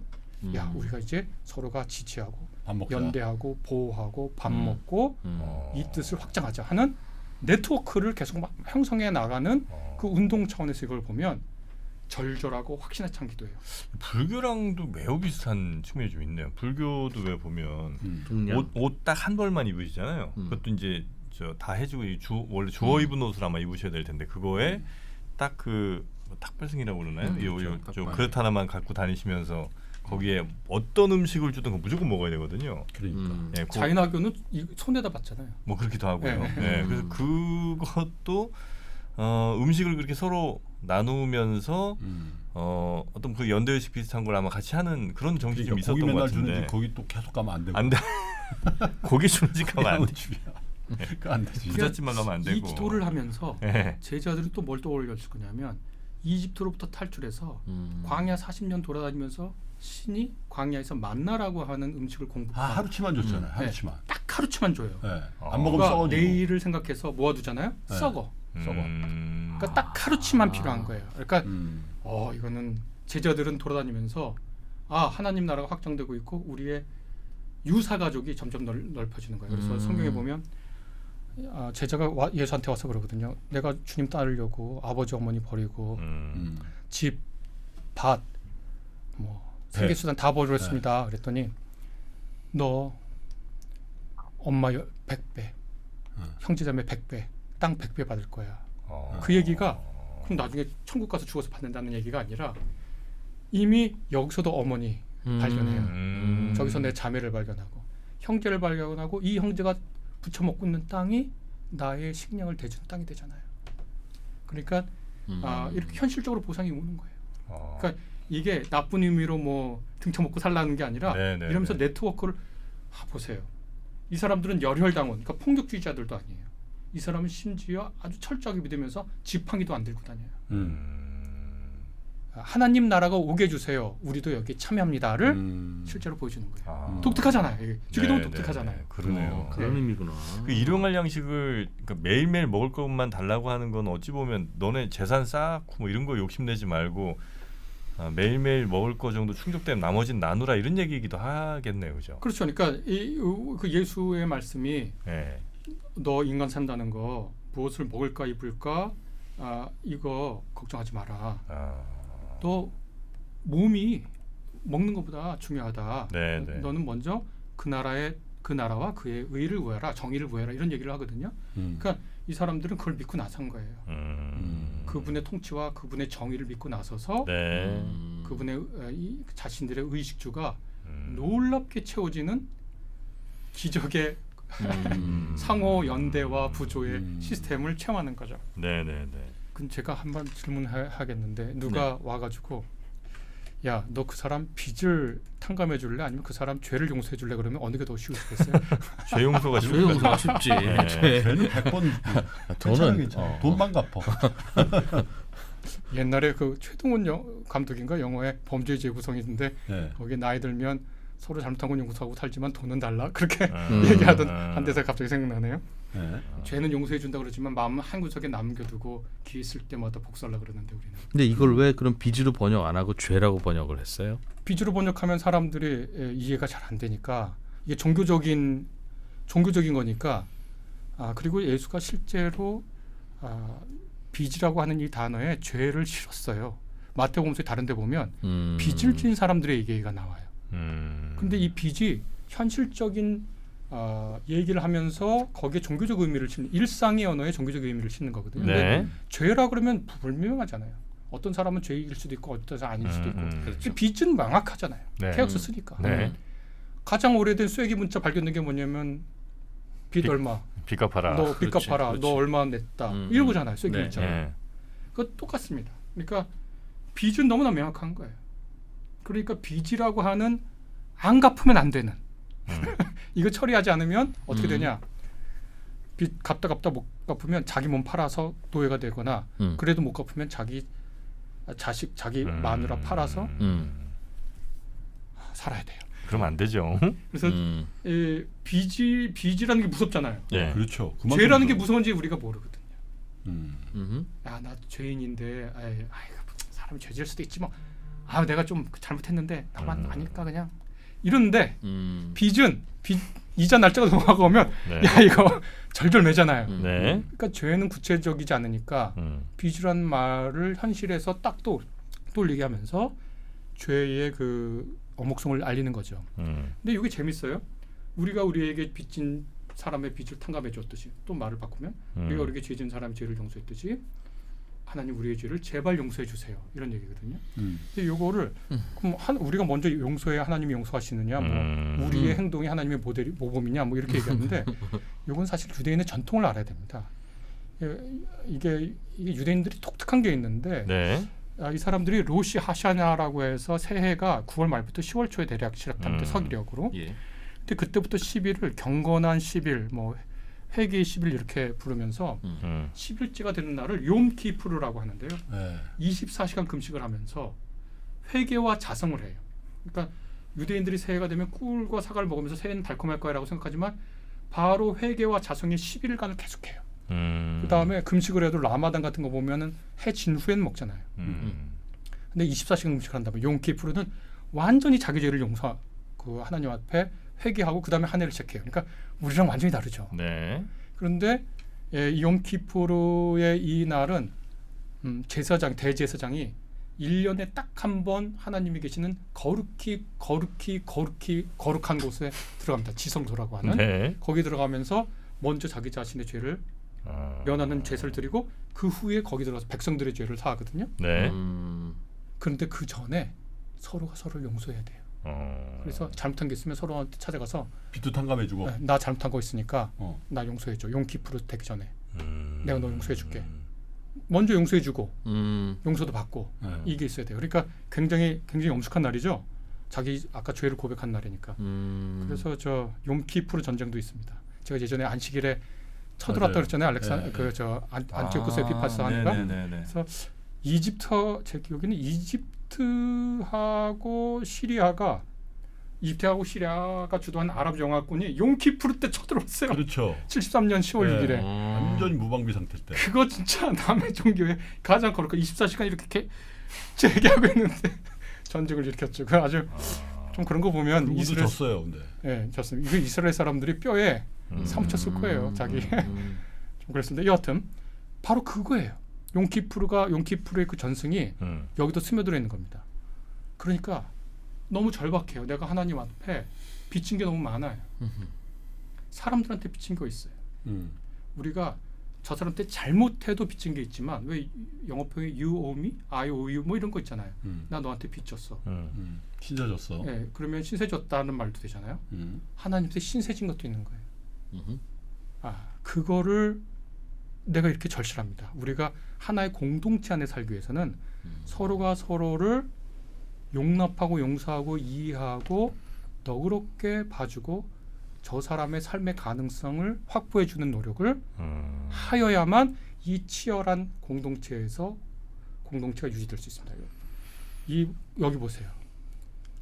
야, 우리가 이제 서로가 지지하고 밥 먹자. 연대하고 보호하고 밥 먹고 이 뜻을 확장하자 하는 네트워크를 계속 형성해 나가는 그 운동 차원에서 이걸 보면 절절하고 확신에 찬 기도예요. 불교랑도 매우 비슷한 측면이 좀 있네요. 불교도 왜 보면 중량. 옷 딱 한 벌만 입으시잖아요. 그것도 이제 다 해주고 원래 주워 입은 옷을 아마 입으셔야 될 텐데 그거에 딱 그 탁발승이라고 그러나요? 저 그릇 하나만 갖고 다니시면서 거기에 어떤 음식을 주든 무조건 먹어야 되거든요. 그러니까. 예, 자인학교는 손에다 받잖아요. 뭐 그렇기도 하고요. 네. 예, 그래서 그것도 음식을 그렇게 서로 나누면서 어떤 그 연대의식 비슷한 걸 아마 같이 하는 그런 정신이 좀 그러니까 있었던 고기 것 맨날 같은데. 주는지 거기 또 계속 가면 안 되고. 안 돼. 고기 주는 집 가면 안 돼. 집이야. 그안 되지. 부잣집만 가면 안 되고. 이 기도를 하면서 예. 제자들이 또 뭘 떠올렸을 거냐면 이집트로부터 탈출해서 광야 40년 돌아다니면서 신이 광야에서 만나라고 하는 음식을 공급하고 하루치만 줬잖아요. 하루치만. 딱 하루치만 줘요. 네. 아. 안 먹으면 그러니까 썩어지고. 내일을 생각해서 모아두잖아요. 네. 썩어. 음. 그러니까 딱 하루치만 필요한 거예요. 그러니까 음. 이거는 제자들은 돌아다니면서 하나님 나라가 확장되고 있고 우리의 유사 가족이 점점 넓혀지는 거예요. 그래서 성경에 보면 제자가 예수한테 와서 그러거든요. 내가 주님 따르려고 아버지 어머니 버리고 집, 밭, 뭐 생계수단 다 버렸습니다. 그랬더니 너 엄마 100배, 형제자매 100배, 땅 100배 받을 거야. 그 얘기가 그럼 나중에 천국 가서 죽어서 받는다는 얘기가 아니라 이미 여기서도 어머니 발견해요. 저기서 내 자매를 발견하고 형제를 발견하고 이 형제가 부쳐먹고 있는 땅이 나의 식량을 대주는 땅이 되잖아요. 그러니까 이렇게 현실적으로 보상이 오는 거예요. 그러니까 이게 나쁜 의미로 뭐 등쳐먹고 살라는 게 아니라 네네네. 이러면서 네트워크를 보세요. 이 사람들은 열혈당원, 그러니까 폭력주의자들도 아니에요. 이 사람은 심지어 아주 철저하게 믿으면서 지팡이도 안 들고 다녀요. 하나님 나라가 오게 해주세요. 우리도 여기 참여합니다를 실제로 보여주는 거예요. 독특하잖아요. 이게 주기도는 독특하잖아요. 그러네요. 그런 의미구나. 그 일용할 양식을 그러니까 매일매일 먹을 것만 달라고 하는 건 어찌 보면 너네 재산 쌓고 뭐 이런 거 욕심내지 말고 매일매일 먹을 거 정도 충족되면 나머지는 나누라 이런 얘기이기도 하겠네요, 그죠? 그렇죠. 그러니까 그 예수의 말씀이 네. 너 인간 산다는 거 무엇을 먹을까 입을까 이거 걱정하지 마라. 너 몸이 먹는 것보다 중요하다. 네네. 너는 먼저 그 나라와 그의 의를 구해라, 정의를 구해라 이런 얘기를 하거든요. 그러니까 이 사람들은 그걸 믿고 나선 거예요. 그분의 통치와 그분의 정의를 믿고 나서서 네. 그분의 자신들의 의식주가 놀랍게 채워지는 기적의 상호 연대와 부조의 시스템을 체험하는 거죠. 네네네. 그럼 제가 한번 질문하겠는데 누가 와가지고 야, 너 그 사람 빚을 탕감해 줄래? 아니면 그 사람 죄를 용서해 줄래? 그러면 어느 게 더 쉬우시겠어요? 죄 용서가 죄 용서가 쉽지. 죄. 죄는 100번 돈은 돈만 갚어. 옛날에 그 최동원 감독인가 영화에 범죄의 재구성인데 네. 거기에 나이 들면 서로 잘못한 건 용서하고 살지만 돈은 달라 그렇게 음. 얘기하던 한 대사 갑자기 생각나네요. 네. 죄는 용서해 준다 그러지만 마음은 한 구석에 남겨두고 기회 있을 때마다 복수하려 그러는데 우리는 근데 이걸 왜 그럼 빚으로 번역 안 하고 죄라고 번역을 했어요? 빚으로 번역하면 사람들이 이해가 잘 안 되니까 이게 종교적인 거니까 그리고 예수가 실제로 빚이라고 하는 이 단어에 죄를 실었어요. 마태복음서에 다른 데 보면 빚을 진 사람들의 얘기가 나와요. 근데 이 빚이 현실적인 얘기를 하면서 거기에 종교적 의미를 싣는 일상의 언어에 종교적 의미를 싣는 거거든요. 근데 네. 죄라 그러면 불명하잖아요. 어떤 사람은 죄일 수도 있고 어떤 사람은 아닐 수도 있고. 근데 빚은 명확하잖아요. 네. 계약서 쓰니까. 네. 가장 오래된 쐐기 문자 발견된 게 뭐냐면 빚 얼마, 빚 갚아라. 너 빚 그렇지, 갚아라, 그렇지. 너 얼마 냈다 이런 거잖아요. 쐐기 네. 문자. 네. 그거 똑같습니다. 그러니까 빚은 너무나 명확한 거예요. 그러니까 빚이라고 하는 안 갚으면 안 되는 이거 처리하지 않으면 어떻게 되냐? 빚 갚다 못 갚으면 자기 몸 팔아서 노예가 되거나 그래도 못 갚으면 자기 자식, 자기 마누라 팔아서 살아야 돼요. 그러면 안 되죠. 그래서 빚이라는 게 무섭잖아요. 네. 그렇죠. 죄라는 게 무서운지 우리가 모르거든요. 음. 야, 나 죄인인데, 사람이 죄질 수도 있지 뭐. 내가 좀 잘못했는데 나만 아닐까 그냥 이러는데 빚은 이자 날짜가 넘어가고 오면 네. 야 이거 절절매잖아요. 네. 그러니까 죄는 구체적이지 않으니까 빚이란 말을 현실에서 딱 떠올리게 하면서 죄의 그 어목성을 알리는 거죠. 근데 이게 재밌어요. 우리가 우리에게 빚진 사람의 빚을 탕감해 줬듯이 또 말을 바꾸면 우리가 우리에게 죄진 사람의 죄를 용서했듯이 하나님 우리의 죄를 제발 용서해 주세요. 이런 얘기거든요. 근데 요거를 그럼 우리가 먼저 용서해야 하나님이 용서하시느냐, 뭐 우리의 행동이 하나님의 모범이냐, 뭐 이렇게 얘기하는데 요건 사실 유대인의 전통을 알아야 됩니다. 이게 유대인들이 독특한 게 있는데 네. 이 사람들이 로시 하샤냐라고 해서 새해가 9월 말부터 10월 초에 대략 시작합니다. 서기력으로. 예. 근데 그때부터 10일을 경건한 10일, 뭐 회개의 10일 이렇게 부르면서 10일째가 되는 날을 욤키푸르라고 하는데요. 네. 24시간 금식을 하면서 회개와 자성을 해요. 그러니까 유대인들이 새해가 되면 꿀과 사과를 먹으면서 새해는 달콤할 거야라고 생각하지만 바로 회개와 자성의 10일간을 계속해요. 그 다음에 금식을 해도 라마단 같은 거 보면은 해 진 후에는 먹잖아요. 근데 24시간 금식을 한다면 욤키푸르는 완전히 자기 죄를 그 하나님 앞에 회개하고 그 다음에 한 해를 시작해요. 그러니까 우리랑 완전히 다르죠. 네. 그런데 욤키푸르의 이 날은 대제사장이 1년에 딱 한 번 하나님이 계시는 거룩한 곳에 들어갑니다. 지성소라고 하는. 네. 거기 들어가면서 먼저 자기 자신의 죄를 면하는 제사를 드리고 그 후에 거기 들어가서 백성들의 죄를 사하거든요. 네. 그런데 그 전에 서로가 서로를 용서해야 돼요. 그래서 잘못한 게 있으면 서로한테 찾아가서 빚도 탕감해주고. 나 잘못한 거 있으니까 어. 나 용서해줘. 욤키푸르 되기 전에 내가 너 용서해줄게. 먼저 용서해주고 용서도 받고 이게 있어야 돼요. 그러니까 굉장히 엄숙한 날이죠. 자기 아까 죄를 고백한 날이니까. 그래서 저 욤키푸르 전쟁도 있습니다. 제가 예전에 안식일에 쳐들어왔다 그랬잖아요. 안티오쿠스 에피파스 하니까. 그래서 제 기억에는 이집트하고 시리아가 주도한 아랍 영화군이 욤키푸르 때 쳐들어왔어요. 그렇죠. 73년 10월 네. 6일에. 완전 무방비 상태 때. 그거 진짜 남의 종교에 가장 거룩한 24시간 이렇게 재개하고 있는데 전쟁을 일으켰죠. 그 아주 좀 그런 거 보면 우리도 이스라엘 졌어요, 근데. 예, 졌습니다. 이거 이스라엘 사람들이 뼈에 사무쳤을 거예요. 자기 좀 그랬는데 여하튼 바로 그거예요. 욤키푸르의 그 전승이 여기도 스며들어 있는 겁니다. 그러니까 너무 절박해요. 내가 하나님 앞에 빚진 게 너무 많아요. 사람들한테 빚진 거 있어요. 우리가 저 사람한테 잘못해도 빚진 게 있지만 왜 영어 표현에 you owe me, I owe you 뭐 이런 거 있잖아요. 나 너한테 빚졌어. 신자 졌어. 네, 그러면 신세 졌다는 말도 되잖아요. 하나님한테 신세 진 것도 있는 거예요. 그거를 내가 이렇게 절실합니다. 우리가 하나의 공동체 안에 살기 위해서는 서로가 서로를 용납하고 용서하고 이해하고 너그럽게 봐주고 저 사람의 삶의 가능성을 확보해주는 노력을 하여야만 이 치열한 공동체에서 공동체가 유지될 수 있습니다. 여기 보세요.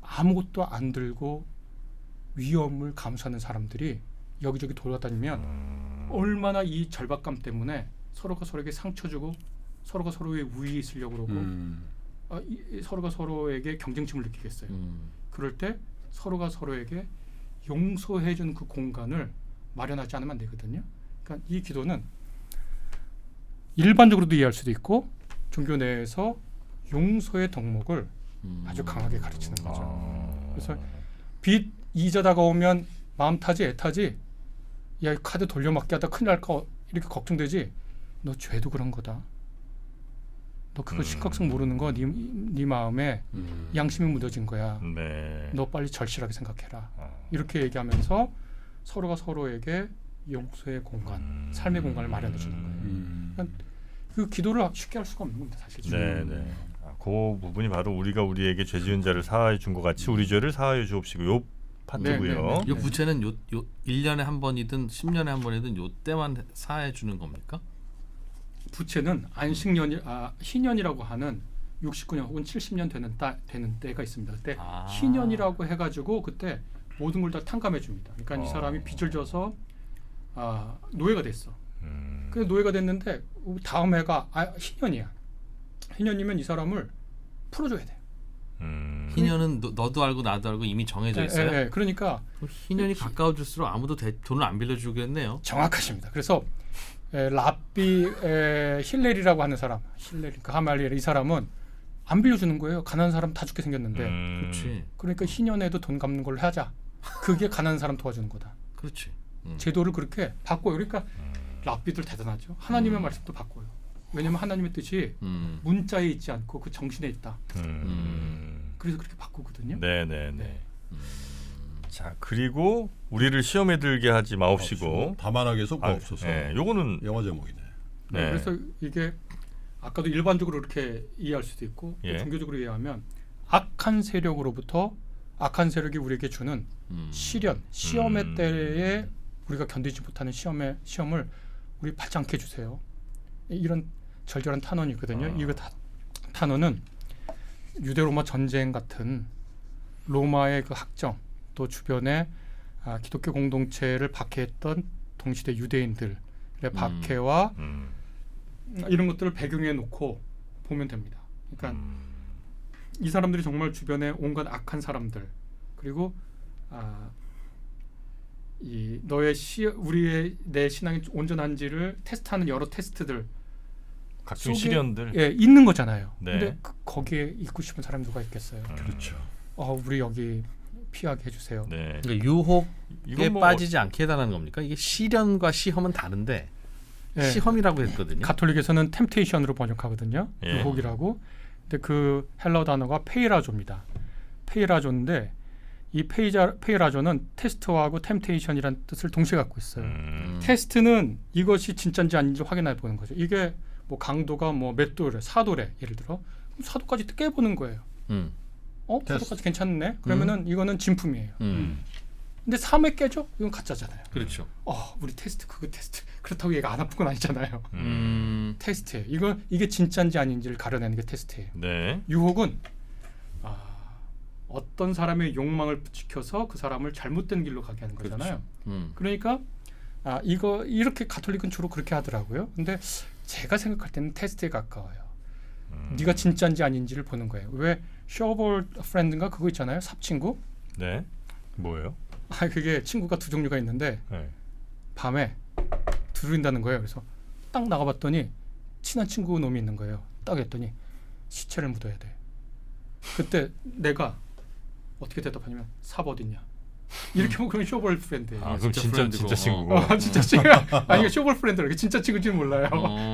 아무것도 안 들고 위험을 감수하는 사람들이 여기저기 돌아다니면 얼마나 이 절박감 때문에 서로가 서로에게 상처 주고 서로가 서로의 우위에 있으려고 그러고 서로가 서로에게 경쟁심을 느끼겠어요. 그럴 때 서로가 서로에게 용서해주는 그 공간을 마련하지 않으면 안 되거든요. 그러니까 이 기도는 일반적으로도 이해할 수도 있고 종교 내에서 용서의 덕목을 아주 강하게 가르치는 거죠. 그래서 빚 이자 다가오면 마음 타지 애타지 야 카드 돌려막기 하다 큰일 날까 이렇게 걱정되지 너 죄도 그런 거다. 너 그거 심각성 모르는 거 네 마음에 양심이 묻어진 거야. 네. 너 빨리 절실하게 생각해라. 이렇게 얘기하면서 서로가 서로에게 용서의 공간, 삶의 공간을 마련해 주는 거예요. 그러니까 그 기도를 쉽게 할 수가 없는 겁니다, 사실. 네, 네. 그 부분이 바로 우리가 우리에게 죄 지은 자를 사하여 준 것 같이 우리 죄를 사하여 주옵시고 요 파트고요. 이 부채는 요 1년에 한 번이든 10년에 한 번이든 요 때만 사해 주는 겁니까? 부채는 안식년이 희년이라고 하는 69년 혹은 70년 되는 때가 있습니다. 그때 희년이라고 해가지고 그때 모든 걸 다 탕감해 줍니다. 그러니까 이 사람이 빚을 져서 노예가 됐어. 그 노예가 됐는데 다음 해가 희년이야. 희년이면 이 사람을 풀어줘야 돼요. 희년은 너도 알고 나도 알고 이미 정해져 있어요. 네, 그러니까 희년이 가까워질수록 아무도 돈을 안 빌려주겠네요. 정확하십니다. 그래서 랍비 힐렐이라고 하는 사람, 힐렐 하말리엘 이 사람은 안 빌려주는 거예요. 가난한 사람 다 죽게 생겼는데. 그렇지. 그러니까 희년에도 돈 갚는 걸로 하자. 그게 가난한 사람 도와주는 거다. 그렇지. 제도를 그렇게 바꿔요. 그러니까 랍비들 대단하죠. 하나님의 말씀도 바꿔요. 왜냐하면 하나님의 뜻이 문자에 있지 않고 그 정신에 있다. 그래서 그렇게 바꾸거든요. 네. 자 그리고 우리를 시험에 들게 하지 마옵시고 다만하게 해서 구하옵소서. 네, 요거는 영화 제목이네. 네. 그래서 이게 아까도 일반적으로 이렇게 이해할 수도 있고 예. 종교적으로 이해하면 악한 세력으로부터 악한 세력이 우리에게 주는 시련, 시험의 때에 우리가 견디지 못하는 시험을 우리 받지 않게 해주세요. 이런 절절한 탄원이거든요. 이거 탄원은 유대로마 전쟁 같은 로마의 그 학정 또 주변에 기독교 공동체를 박해했던 동시대 유대인들의 박해와 이런 것들을 배경에 놓고 보면 됩니다. 그러니까 이 사람들이 정말 주변에 온갖 악한 사람들 그리고 이 내 신앙이 온전한지를 테스트하는 여러 테스트들 각종 속에, 시련들 있는 거잖아요. 네. 근데 거기에 있고 싶은 사람이 누가 있겠어요? 그렇죠. 우리 여기 피하게 해주세요. 네. 그러니까 유혹에 이건 뭐 빠지지 않게 해달라는 겁니까? 이게 시련과 시험은 다른데 네. 시험이라고 했거든요. 가톨릭에서는 템테이션으로 번역하거든요. 예. 유혹이라고. 근데 그 헬라어 단어가 페이라조입니다. 페이라조인데 이 페이라조는 테스트하고 템테이션이라는 뜻을 동시에 갖고 있어요. 테스트는 이것이 진짜인지 아닌지 확인해 보는 거죠. 이게 뭐 강도가 뭐 몇 도래, 4도래 예를 들어. 그럼 4도까지 깨보는 거예요. 4도까지 괜찮네. 그러면은 이거는 진품이에요. 근데 3에 깨져? 이건 가짜잖아요. 그렇죠. 우리 테스트 그거 테스트. 그렇다고 얘가 안 아픈 건 아니잖아요. 테스트예요. 이게 진짜인지 아닌지를 가려내는 게 테스트예요. 네. 유혹은 어떤 사람의 욕망을 지켜서 그 사람을 잘못된 길로 가게 하는 거잖아요. 그러니까 이렇게 가톨릭은 주로 그렇게 하더라고요. 근데 제가 생각할 때는 테스트에 가까워요. 네가 진짜인지 아닌지를 보는 거예요. 왜 쇼볼 프렌드인가 그거 있잖아요. 삽친구. 네. 뭐예요? 그게 친구가 두 종류가 있는데 네. 밤에 두드린다는 거예요. 그래서 딱 나가봤더니 친한 친구 놈이 있는 거예요. 딱 했더니 시체를 묻어야 돼. 그때 내가 어떻게 대답하냐면 삽 어딨냐. 이렇게 하면 그건 쇼볼 프렌드예요. 그럼 진짜 친구고. 진짜 친구. 이게 쇼볼 프렌드라고 진짜 친구인지는 몰라요.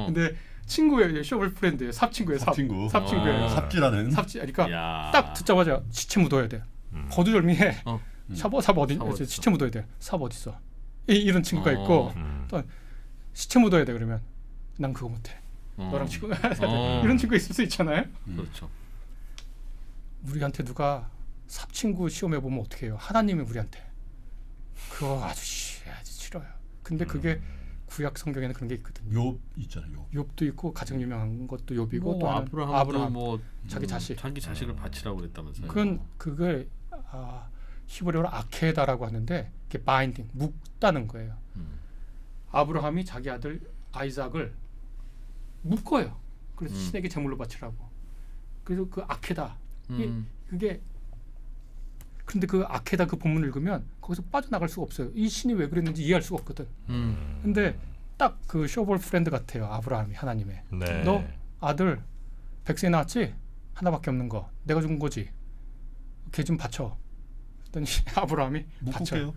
근데 친구예요. 쇼볼 프렌드예요. 삽 친구예요. 삽친구. 삽친구예요. 삽질하는. 삽질. 그러니까 야. 딱 듣자마자 시체 묻어야 돼. 거두절미해. 삽 어디? 삽 시체 묻어야 돼. 삽 어디 있어? 이런 친구가 있고 또 시체 묻어야 돼. 그러면 난 그거 못해. 너랑 친구가 이런 친구 있을 수 있잖아요. 그렇죠. 우리한테 누가 삽친구 시험해 보면 어떻게 해요? 하나님이 우리한테 그거 아주 싫어요. 근데 그게 구약 성경에는 그런 게 있거든요. 욥 있잖아요. 욥도 있고 가장 유명한 것도 욥이고 뭐 또 하나는 아브라함도 아브라함. 뭐 자기 자식. 자기 자식을 바치라고 그랬다면서요. 그걸 히브리어로 아케다라고 하는데 그게 바인딩 묶다는 거예요. 아브라함이 자기 아들 아이삭을 묶어요. 그래서 신에게 제물로 바치라고. 그래서 그 아케다 그게 근데 그 아케다 그 본문을 읽으면 거기서 빠져나갈 수가 없어요. 이 신이 왜 그랬는지 이해할 수가 없거든. 근데 딱 그 쇼볼 프렌드 같아요. 아브라함이 하나님의. 네. 너 아들 100세 낳았지? 하나밖에 없는 거. 내가 준 거지. 걔 좀 바쳐. 그랬더니 아브라함이 바쳐요.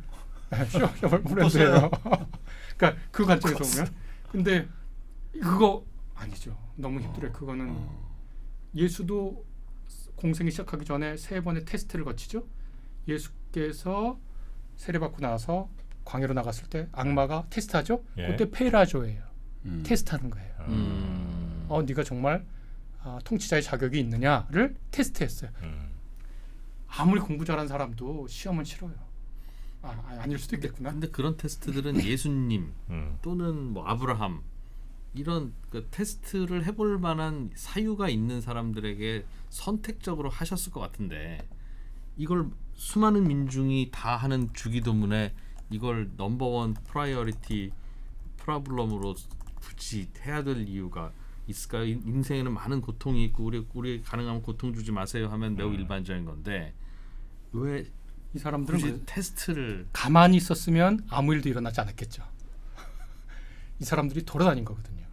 묶을게요. 쇼볼 프렌드예요. 그러니까 그 관점에서 보면. 근데 그거 아니죠. 너무 힘들어요. 그거는 예수도 공생이 시작하기 전에 3번의 테스트를 거치죠. 예수께서 세례받고 나서 광야로 나갔을 때 악마가 테스트하죠. 예. 그때 페라조예요. 테스트하는 거예요. 네가 정말 통치자의 자격이 있느냐를 테스트했어요. 아무리 공부 잘한 사람도 시험은 싫어요. 아닐 수도 있겠구나. 근데 그런 테스트들은 예수님 또는 뭐 아브라함 이런 그 테스트를 해볼 만한 사유가 있는 사람들에게 선택적으로 하셨을 것 같은데 이걸 수많은 민중이 다 하는 주기도문에 이걸 넘버원 프라이어리티 프로블럼으로 굳이 해야 될 이유가 있을까요? 인생에는 많은 고통이 있고 우리 가능하면 고통 주지 마세요 하면 매우 일반적인 건데 왜 이 사람들은 굳이 테스트를 가만히 있었으면 아무 일도 일어나지 않았겠죠. 이 사람들이 돌아다닌 거거든요.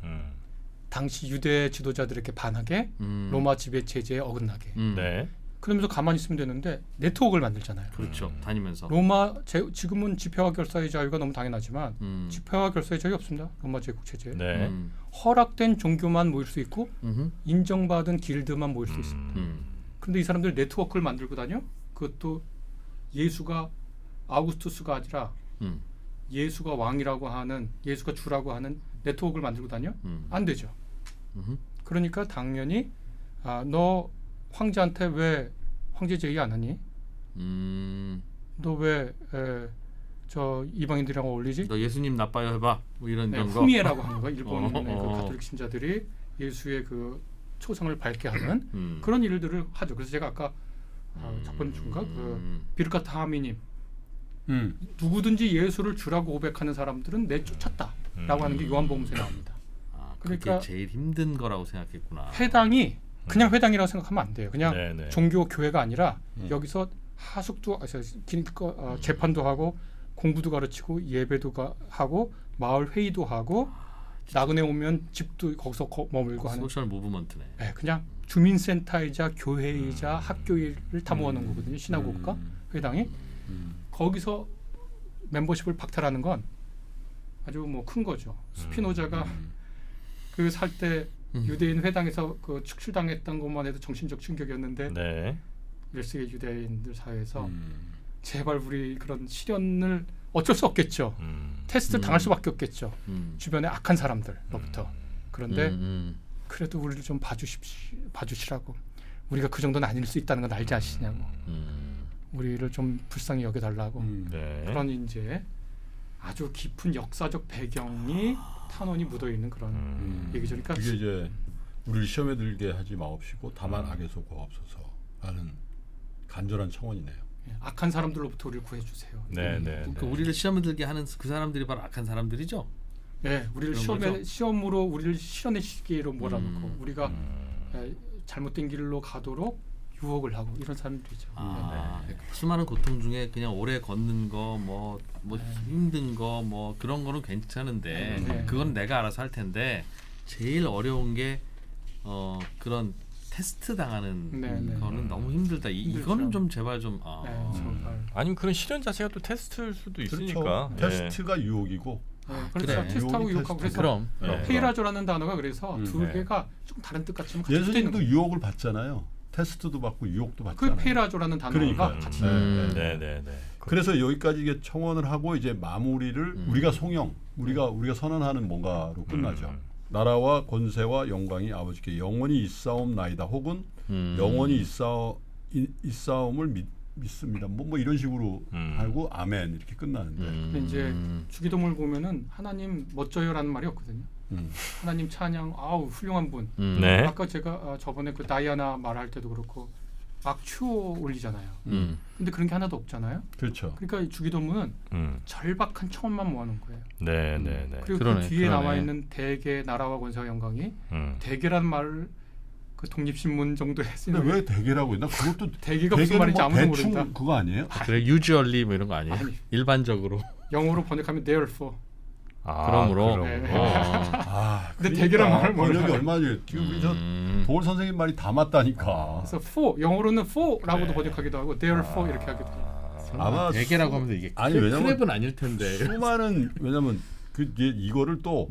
당시 유대 지도자들에게 반하게 로마 지배 체제에 어긋나게. 네. 그러면서 가만히 있으면 되는데 네트워크를 만들잖아요. 그렇죠. 다니면서 지금은 집회와 결사의 자유가 너무 당연하지만 집회와 결사의 자유 없습니다. 로마 제국 체제에. 네. 허락된 종교만 모일 수 있고 인정받은 길드만 모일 수 있습니다. 그런데 이 사람들 네트워크를 만들고 다녀? 그것도 예수가 아우구스투스가 아니라 예수가 왕이라고 하는 예수가 주라고 하는 네트워크를 만들고 다녀? 안 되죠. 그러니까 당연히 너 황제한테 왜 황제 제의 안 하니? 너 왜 저 이방인들이랑 어울리지? 너 예수님 나빠요 해봐 뭐 이런 거. 후미에라고 하는 거 일본의 그 어. 가톨릭 신자들이 예수의 그 초성을 밝게 하는 그런 일들을 하죠. 그래서 제가 아까 저번 주인가 그 비르카트 하미님 누구든지 예수를 주라고 고백하는 사람들은 내쫓았다라고 하는 게 요한복음서에 나옵니다. 그게 그러니까 제일 힘든 거라고 생각했구나. 회당이 그냥 회당이라고 생각하면 안 돼요. 그냥 네네. 종교 교회가 아니라 여기서 하숙도 재판도 하고 공부도 가르치고 예배도 하고 마을 회의도 하고 나그네 오면 집도 거기서 머물고 하는 소셜 무브먼트네. 네, 그냥 주민센터이자 교회이자 학교를 다 모아놓은 거거든요. 시나고가 회당이 거기서 멤버십을 박탈하는 건 아주 뭐 큰 거죠. 스피노자가 그 살 때 유대인 회당에서 그 축출당했던 것만 해도 정신적 충격이었는데 네. 1세기 유대인들 사회에서 제발 우리 그런 시련을 어쩔 수 없겠죠. 테스트 당할 수밖에 없겠죠. 주변에 악한 사람들로부터. 그런데 그래도 우리를 좀 봐주시라고. 우리가 그 정도는 아닐 수 있다는 건 알지 아시냐고. 우리를 좀 불쌍히 여겨달라고. 네. 그런 이제 아주 깊은 역사적 배경이 탄원이 묻어 있는 그런 얘기죠. 그러니까 이게 이제 우리를 시험에 들게 하지 마옵시고 다만 악에서 구하옵소서라는 간절한 청원이네요. 악한 사람들로부터 우리를 구해주세요. 네, 네. 그러니까 우리를 시험에 들게 하는 그 사람들이 바로 악한 사람들이죠. 네, 우리를 그런 시험으로 우리를 실현시키기로 몰아넣고 우리가 잘못된 길로 가도록 유혹을 하고 이런 사람들이죠. 수많은 고통 중에 그냥 오래 걷는 거, 뭐 힘든 거, 뭐 그런 거는 괜찮은데 그건 내가 알아서 할 텐데 제일 어려운 게 그런 테스트 당하는 거는 너무 힘들다. 이거는 좀 제발 좀. 정말. 아니면 그런 실현 자체가 또 테스트일 수도 있으니까. 그렇죠. 테스트가 유혹이고. 그렇죠. 그래. 테스트하고 유혹하고 그래서 그럼. 페이라조라는 단어가 그래서 두 개가 좀 다른 뜻 같지만 같이 붙어 있는 예수님도 거예요. 유혹을 받잖아요. 테스트도 받고 유혹도 그 받잖아요. 페이라조라는 단어가 그러니까요. 같이 네, 네, 네. 그래서 여기까지 이게 청원을 하고 이제 마무리를 우리가 우리가 선언하는 뭔가로 끝나죠. 나라와 권세와 영광이 아버지께 영원히 있사옵나이다. 혹은 영원히 있사옴을 믿습니다. 뭐 이런 식으로 하고 아멘 이렇게 끝나는데 근데 이제 주기도문을 보면은 하나님 멋져요라는 말이 없거든요. 하나님 찬양 아우 훌륭한 분. 네. 아까 제가 저번에 그 다이아나 말할 때도 그렇고 막 추호 올리잖아요. 근데 그런 게 하나도 없잖아요. 그렇죠. 그러니까 이 주기도문은 절박한 청원만 모아놓은 거예요. 네, 네, 네. 그리고 그러네, 그 뒤에 그러네. 나와 있는 대개 나라와 권세와 영광이 대개라는 말을 그 독립신문 정도에 근데 쓰는 왜 대개라고 했나? 그것도 대개가 무슨 대개는 말인지 뭐 아무도 대충 모른다. 그거 아니에요? 그래 usually 뭐 이런 거 아니에요? 아니. 일반적으로. 영어로 번역하면 therefore. 아, 그러므로. 네. 아, 근데 대개란 말을 번역이 몰라요. 얼마나 지금 우리 저 도울 선생님 말이 다 맞다니까. 그래서 for 영어로는 for라고도 네. 번역하기도 하고 therefore 이렇게 하기도 하고. 아마 대개라고 하면 이게 아니, 왜냐면 크랩은 아닐 텐데. 수많은 왜냐면 이거를 또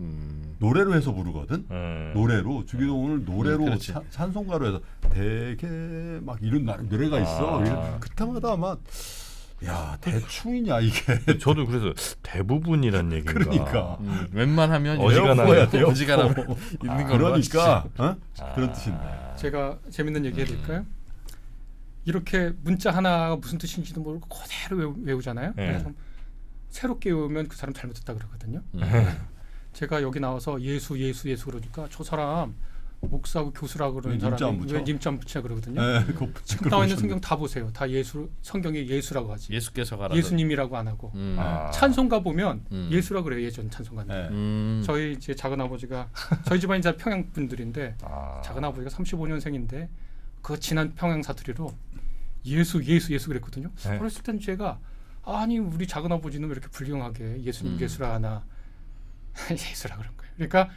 노래로 해서 부르거든. 노래로 주기도문을 노래로 그렇지. 찬송가로 해서 대개 막 이런 노래가 있어. 그때마다 아마 야 대충이냐 이게. 저도 그래서 대부분이란 얘기인가. 그러니까. 웬만하면 어지간하면 에어포야, 어지간하면 있는 걸 그러니까 그런 뜻인데. 제가 재밌는 얘기 해드릴까요? 이렇게 문자 하나가 무슨 뜻인지도 모르고 그대로 외우잖아요. 네. 그래서 새롭게 외우면 그 사람 잘못했다 그러거든요. 제가 여기 나와서 예수 그러니까 저 사람 목사고 교수라고 그러는 왜 님자 안 사람이 붙여? 왜 님자 안 붙이냐 그러거든요. 네, 그거 지금 나와 있는 성경 다 보세요. 다 예수 성경에 예수라고 하지. 예수께서 가라. 예수님이라고 안 하고 아. 찬송가 보면 음. 예수라고 그래요. 예전 찬송가인데. 네. 저희 이제 작은 아버지가 저희 집안이 다 평양 분들인데 아. 작은 아버지가 35년생인데 그 지난 평양 사투리로 예수 그랬거든요. 네. 어렸을 땐 제가 아니 우리 작은 아버지는 왜 이렇게 불경하게 예수님 예수라 하나 예수라 그런 거예요. 그러니까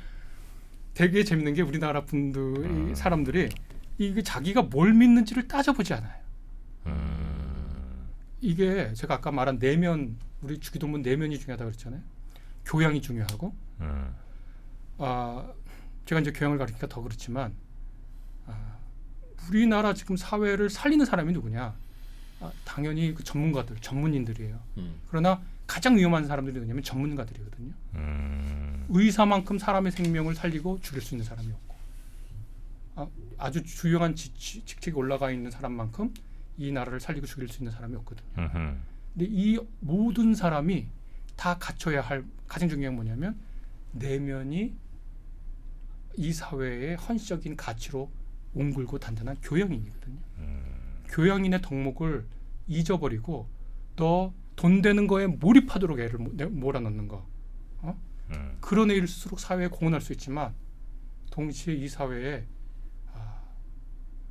되게 재밌는 게 우리나라 분들 사람들이 이게 자기가 뭘 믿는지를 따져보지 않아요. 이게 제가 아까 말한 내면 우리 주기도문 내면이 중요하다 그랬잖아요. 교양이 중요하고 제가 이제 교양을 가르치니까 더 그렇지만 우리나라 지금 사회를 살리는 사람이 누구냐? 당연히 그 전문인들이에요. 그러나 가장 위험한 사람들이 누구냐면 전문가들이거든요. 의사만큼 사람의 생명을 살리고 죽일 수 있는 사람이 없고 아주 주요한 직책에 올라가 있는 사람만큼 이 나라를 살리고 죽일 수 있는 사람이 없거든요. 근데 이 모든 사람이 다 갖춰야 할 가장 중요한 게 뭐냐면 내면이 이 사회의 헌시적인 가치로 옹글고 단단한 교양인이거든요. 교양인의 덕목을 잊어버리고 너 돈 되는 거에 몰입하도록 애를 몰아넣는 거. 그런 애일수록 사회에 공헌할 수 있지만 동시에 이 사회에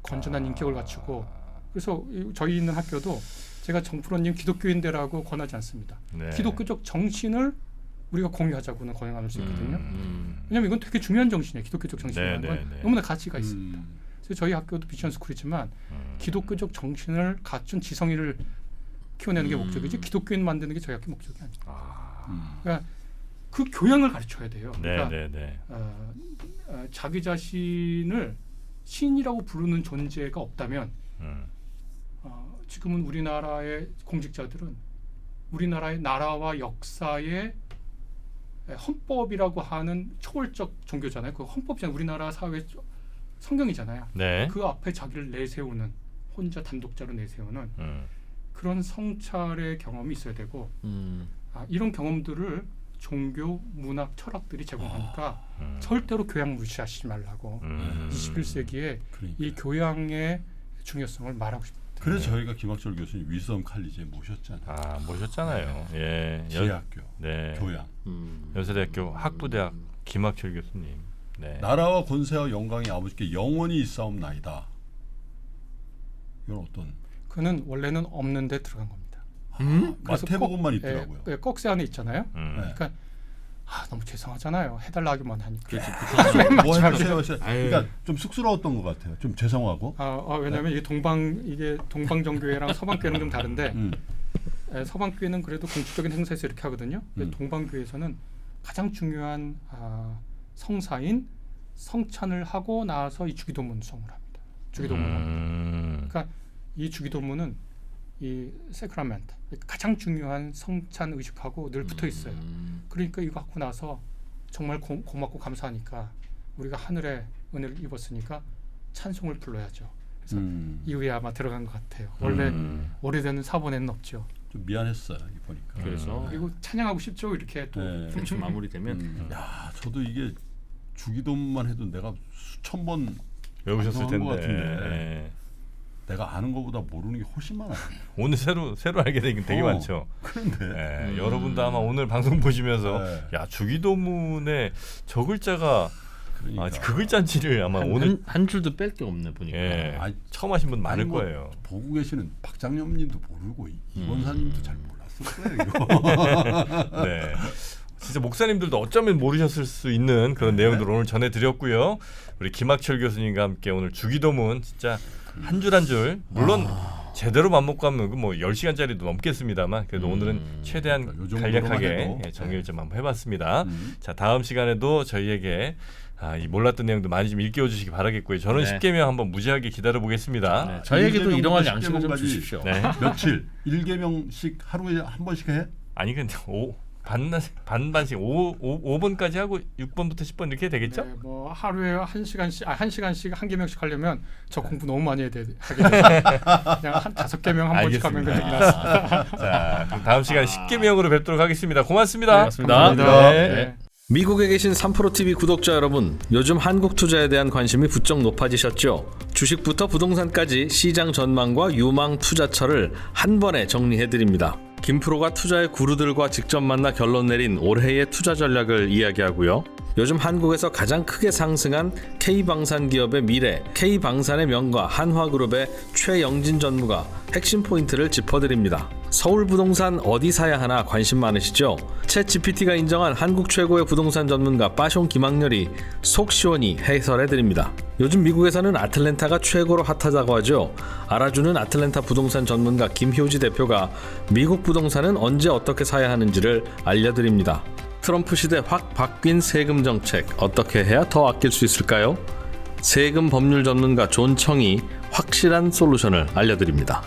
건전한 인격을 갖추고 그래서 저희 있는 학교도 제가 정프로님 기독교인대라고 권하지 않습니다. 네. 기독교적 정신을 우리가 공유하자고는 권할 수 있거든요. 왜냐하면 이건 되게 중요한 정신이에요. 기독교적 정신이라는 네, 건 네, 네. 너무나 가치가 있습니다. 그래서 저희 학교도 비전 스쿨이지만 기독교적 정신을 갖춘 지성이를 키워내는 게 목적이지 기독교인 만드는 게 저희 학교 목적이 아니에요. 그러니까 그 교양을 가르쳐야 돼요. 그러니까 자기 자신을 신이라고 부르는 존재가 없다면 지금은 우리나라의 공직자들은 우리나라의 나라와 역사의 헌법이라고 하는 초월적 종교잖아요. 그 헌법이잖아요. 우리나라 사회 성경이잖아요. 네. 그 앞에 자기를 내세우는 혼자 단독자로 내세우는 그런 성찰의 경험이 있어야 되고 이런 경험들을 종교, 문학, 철학들이 제공하니까 절대로 교양 무시하시지 말라고 21세기에 그러니까. 이 교양의 중요성을 말하고 싶습니다. 그래서 저희가 김학철 교수님 위섬 칼리지에 모셨잖아요. 모셨잖아요. 예. 지혜학교, 네. 교양. 연세대학교 학부대학 김학철 교수님. 네. 나라와 권세와 영광이 아버지께 영원히 있사옵나이다. 이건 어떤? 그는 원래는 없는데 들어간 겁니다. 그래서 마태복음만 있더라고요. 꺽쇠 안에 있잖아요. 네. 그러니까 너무 죄송하잖아요. 해달라 하기만 하니까. 뭐 해주세요. 그러니까 좀 쑥스러웠던 것 같아요. 좀 죄송하고. 왜냐하면 이게 동방정교회랑 서방교회는 좀 다른데 서방교회는 그래도 공식적인 행사에서 이렇게 하거든요. 동방교회에서는 가장 중요한 성사인 성찬을 하고 나서 이 주기도문 성을 합니다. 주기도문을 합니다. 그러니까 이 주기도문은 이 세크라멘트 가장 중요한 성찬 의식하고 늘 붙어 있어요. 그러니까 이거 갖고 나서 정말 고맙고 감사하니까 우리가 하늘의 은혜를 입었으니까 찬송을 불러야죠. 그래서 이후에 아마 들어간 것 같아요. 원래 오래된 사본에는 없죠. 좀 미안했어요 이 보니까. 그래서 그리고 찬양하고 싶죠. 이렇게 또 네. 대충 마무리되면 야, 저도 이게 주기도문만 해도 내가 수천 번 외우셨을 완성한 것 텐데. 같은데. 예. 내가 아는 것보다 모르는 게 훨씬 많아요. 오늘 새로 알게 된 게 되게 많죠. 그런데 예, 여러분도 아마 오늘 방송 보시면서 네. 야 주기도문의 저 글자가 그러니까. 그 글자인지를 아마 오늘 한 줄도 뺄 게 없네 보니까. 예, 아니, 처음 하신 분 많을 아니, 뭐 거예요. 보고 계시는 박장념님도 모르고 이원사님도 잘 몰랐을 거예요. 이거. 네. 진짜 목사님들도 어쩌면 모르셨을 수 있는 그런 내용들을 오늘 전해드렸고요. 우리 김학철 교수님과 함께 오늘 주기도문 진짜 한 줄 한 줄 물론 제대로 맘먹고 하면 뭐 10시간짜리도 넘겠습니다만 그래도 오늘은 최대한 그러니까 요 정도로만 간략하게 해도. 정리를 좀 한번 해봤습니다. 자 다음 시간에도 저희에게 이 몰랐던 내용도 많이 좀 일깨워주시기 바라겠고요. 저는 네. 10개명 한번 무지하게 기다려보겠습니다. 네, 저희에게도 일개명부터 일용할 양식을 좀 10개명까지. 주십시오. 네. 며칠 1개명씩 하루에 한 번씩 해? 아니 근데 반반씩 5번까지 하고 6번부터 10번 이렇게 되겠죠? 네, 뭐 하루에 1시간씩 1시간씩 한 개명씩 하려면 저 공부 너무 많이 하게 돼요. 그냥 한 5개명 한 번씩 하면 되긴 알겠습니다. 자, 그럼 다음 시간 10개명으로 뵙도록 하겠습니다. 고맙습니다. 네, 고맙습니다. 네. 네. 미국에 계신 3프로TV 구독자 여러분, 요즘 한국 투자에 대한 관심이 부쩍 높아지셨죠? 주식부터 부동산까지 시장 전망과 유망 투자처를 한 번에 정리해드립니다. 김프로가 투자의 구루들과 직접 만나 결론 내린 올해의 투자 전략을 이야기하고요. 요즘 한국에서 가장 크게 상승한 K방산 기업의 미래, K방산의 명가, 한화그룹의 최영진 전무가 핵심 포인트를 짚어드립니다. 서울부동산 어디 사야 하나 관심 많으시죠? 챗GPT가 인정한 한국 최고의 부동산 전문가 빠숑 김학렬이 속 시원히 해설해드립니다. 요즘 미국에서는 아틀랜타가 최고로 핫하다고 하죠. 알아주는 아틀랜타 부동산 전문가 김효지 대표가 미국 부동산은 언제 어떻게 사야 하는지를 알려드립니다. 트럼프 시대 확 바뀐 세금 정책 어떻게 해야 더 아낄 수 있을까요? 세금 법률 전문가 존 청이 확실한 솔루션을 알려드립니다.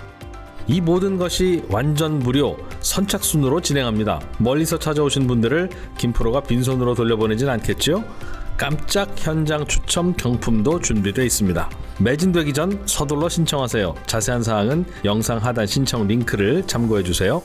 이 모든 것이 완전 무료 선착순으로 진행합니다. 멀리서 찾아오신 분들을 김프로가 빈손으로 돌려보내진 않겠죠? 깜짝 현장 추첨 경품도 준비되어 있습니다. 매진되기 전 서둘러 신청하세요. 자세한 사항은 영상 하단 신청 링크를 참고해주세요.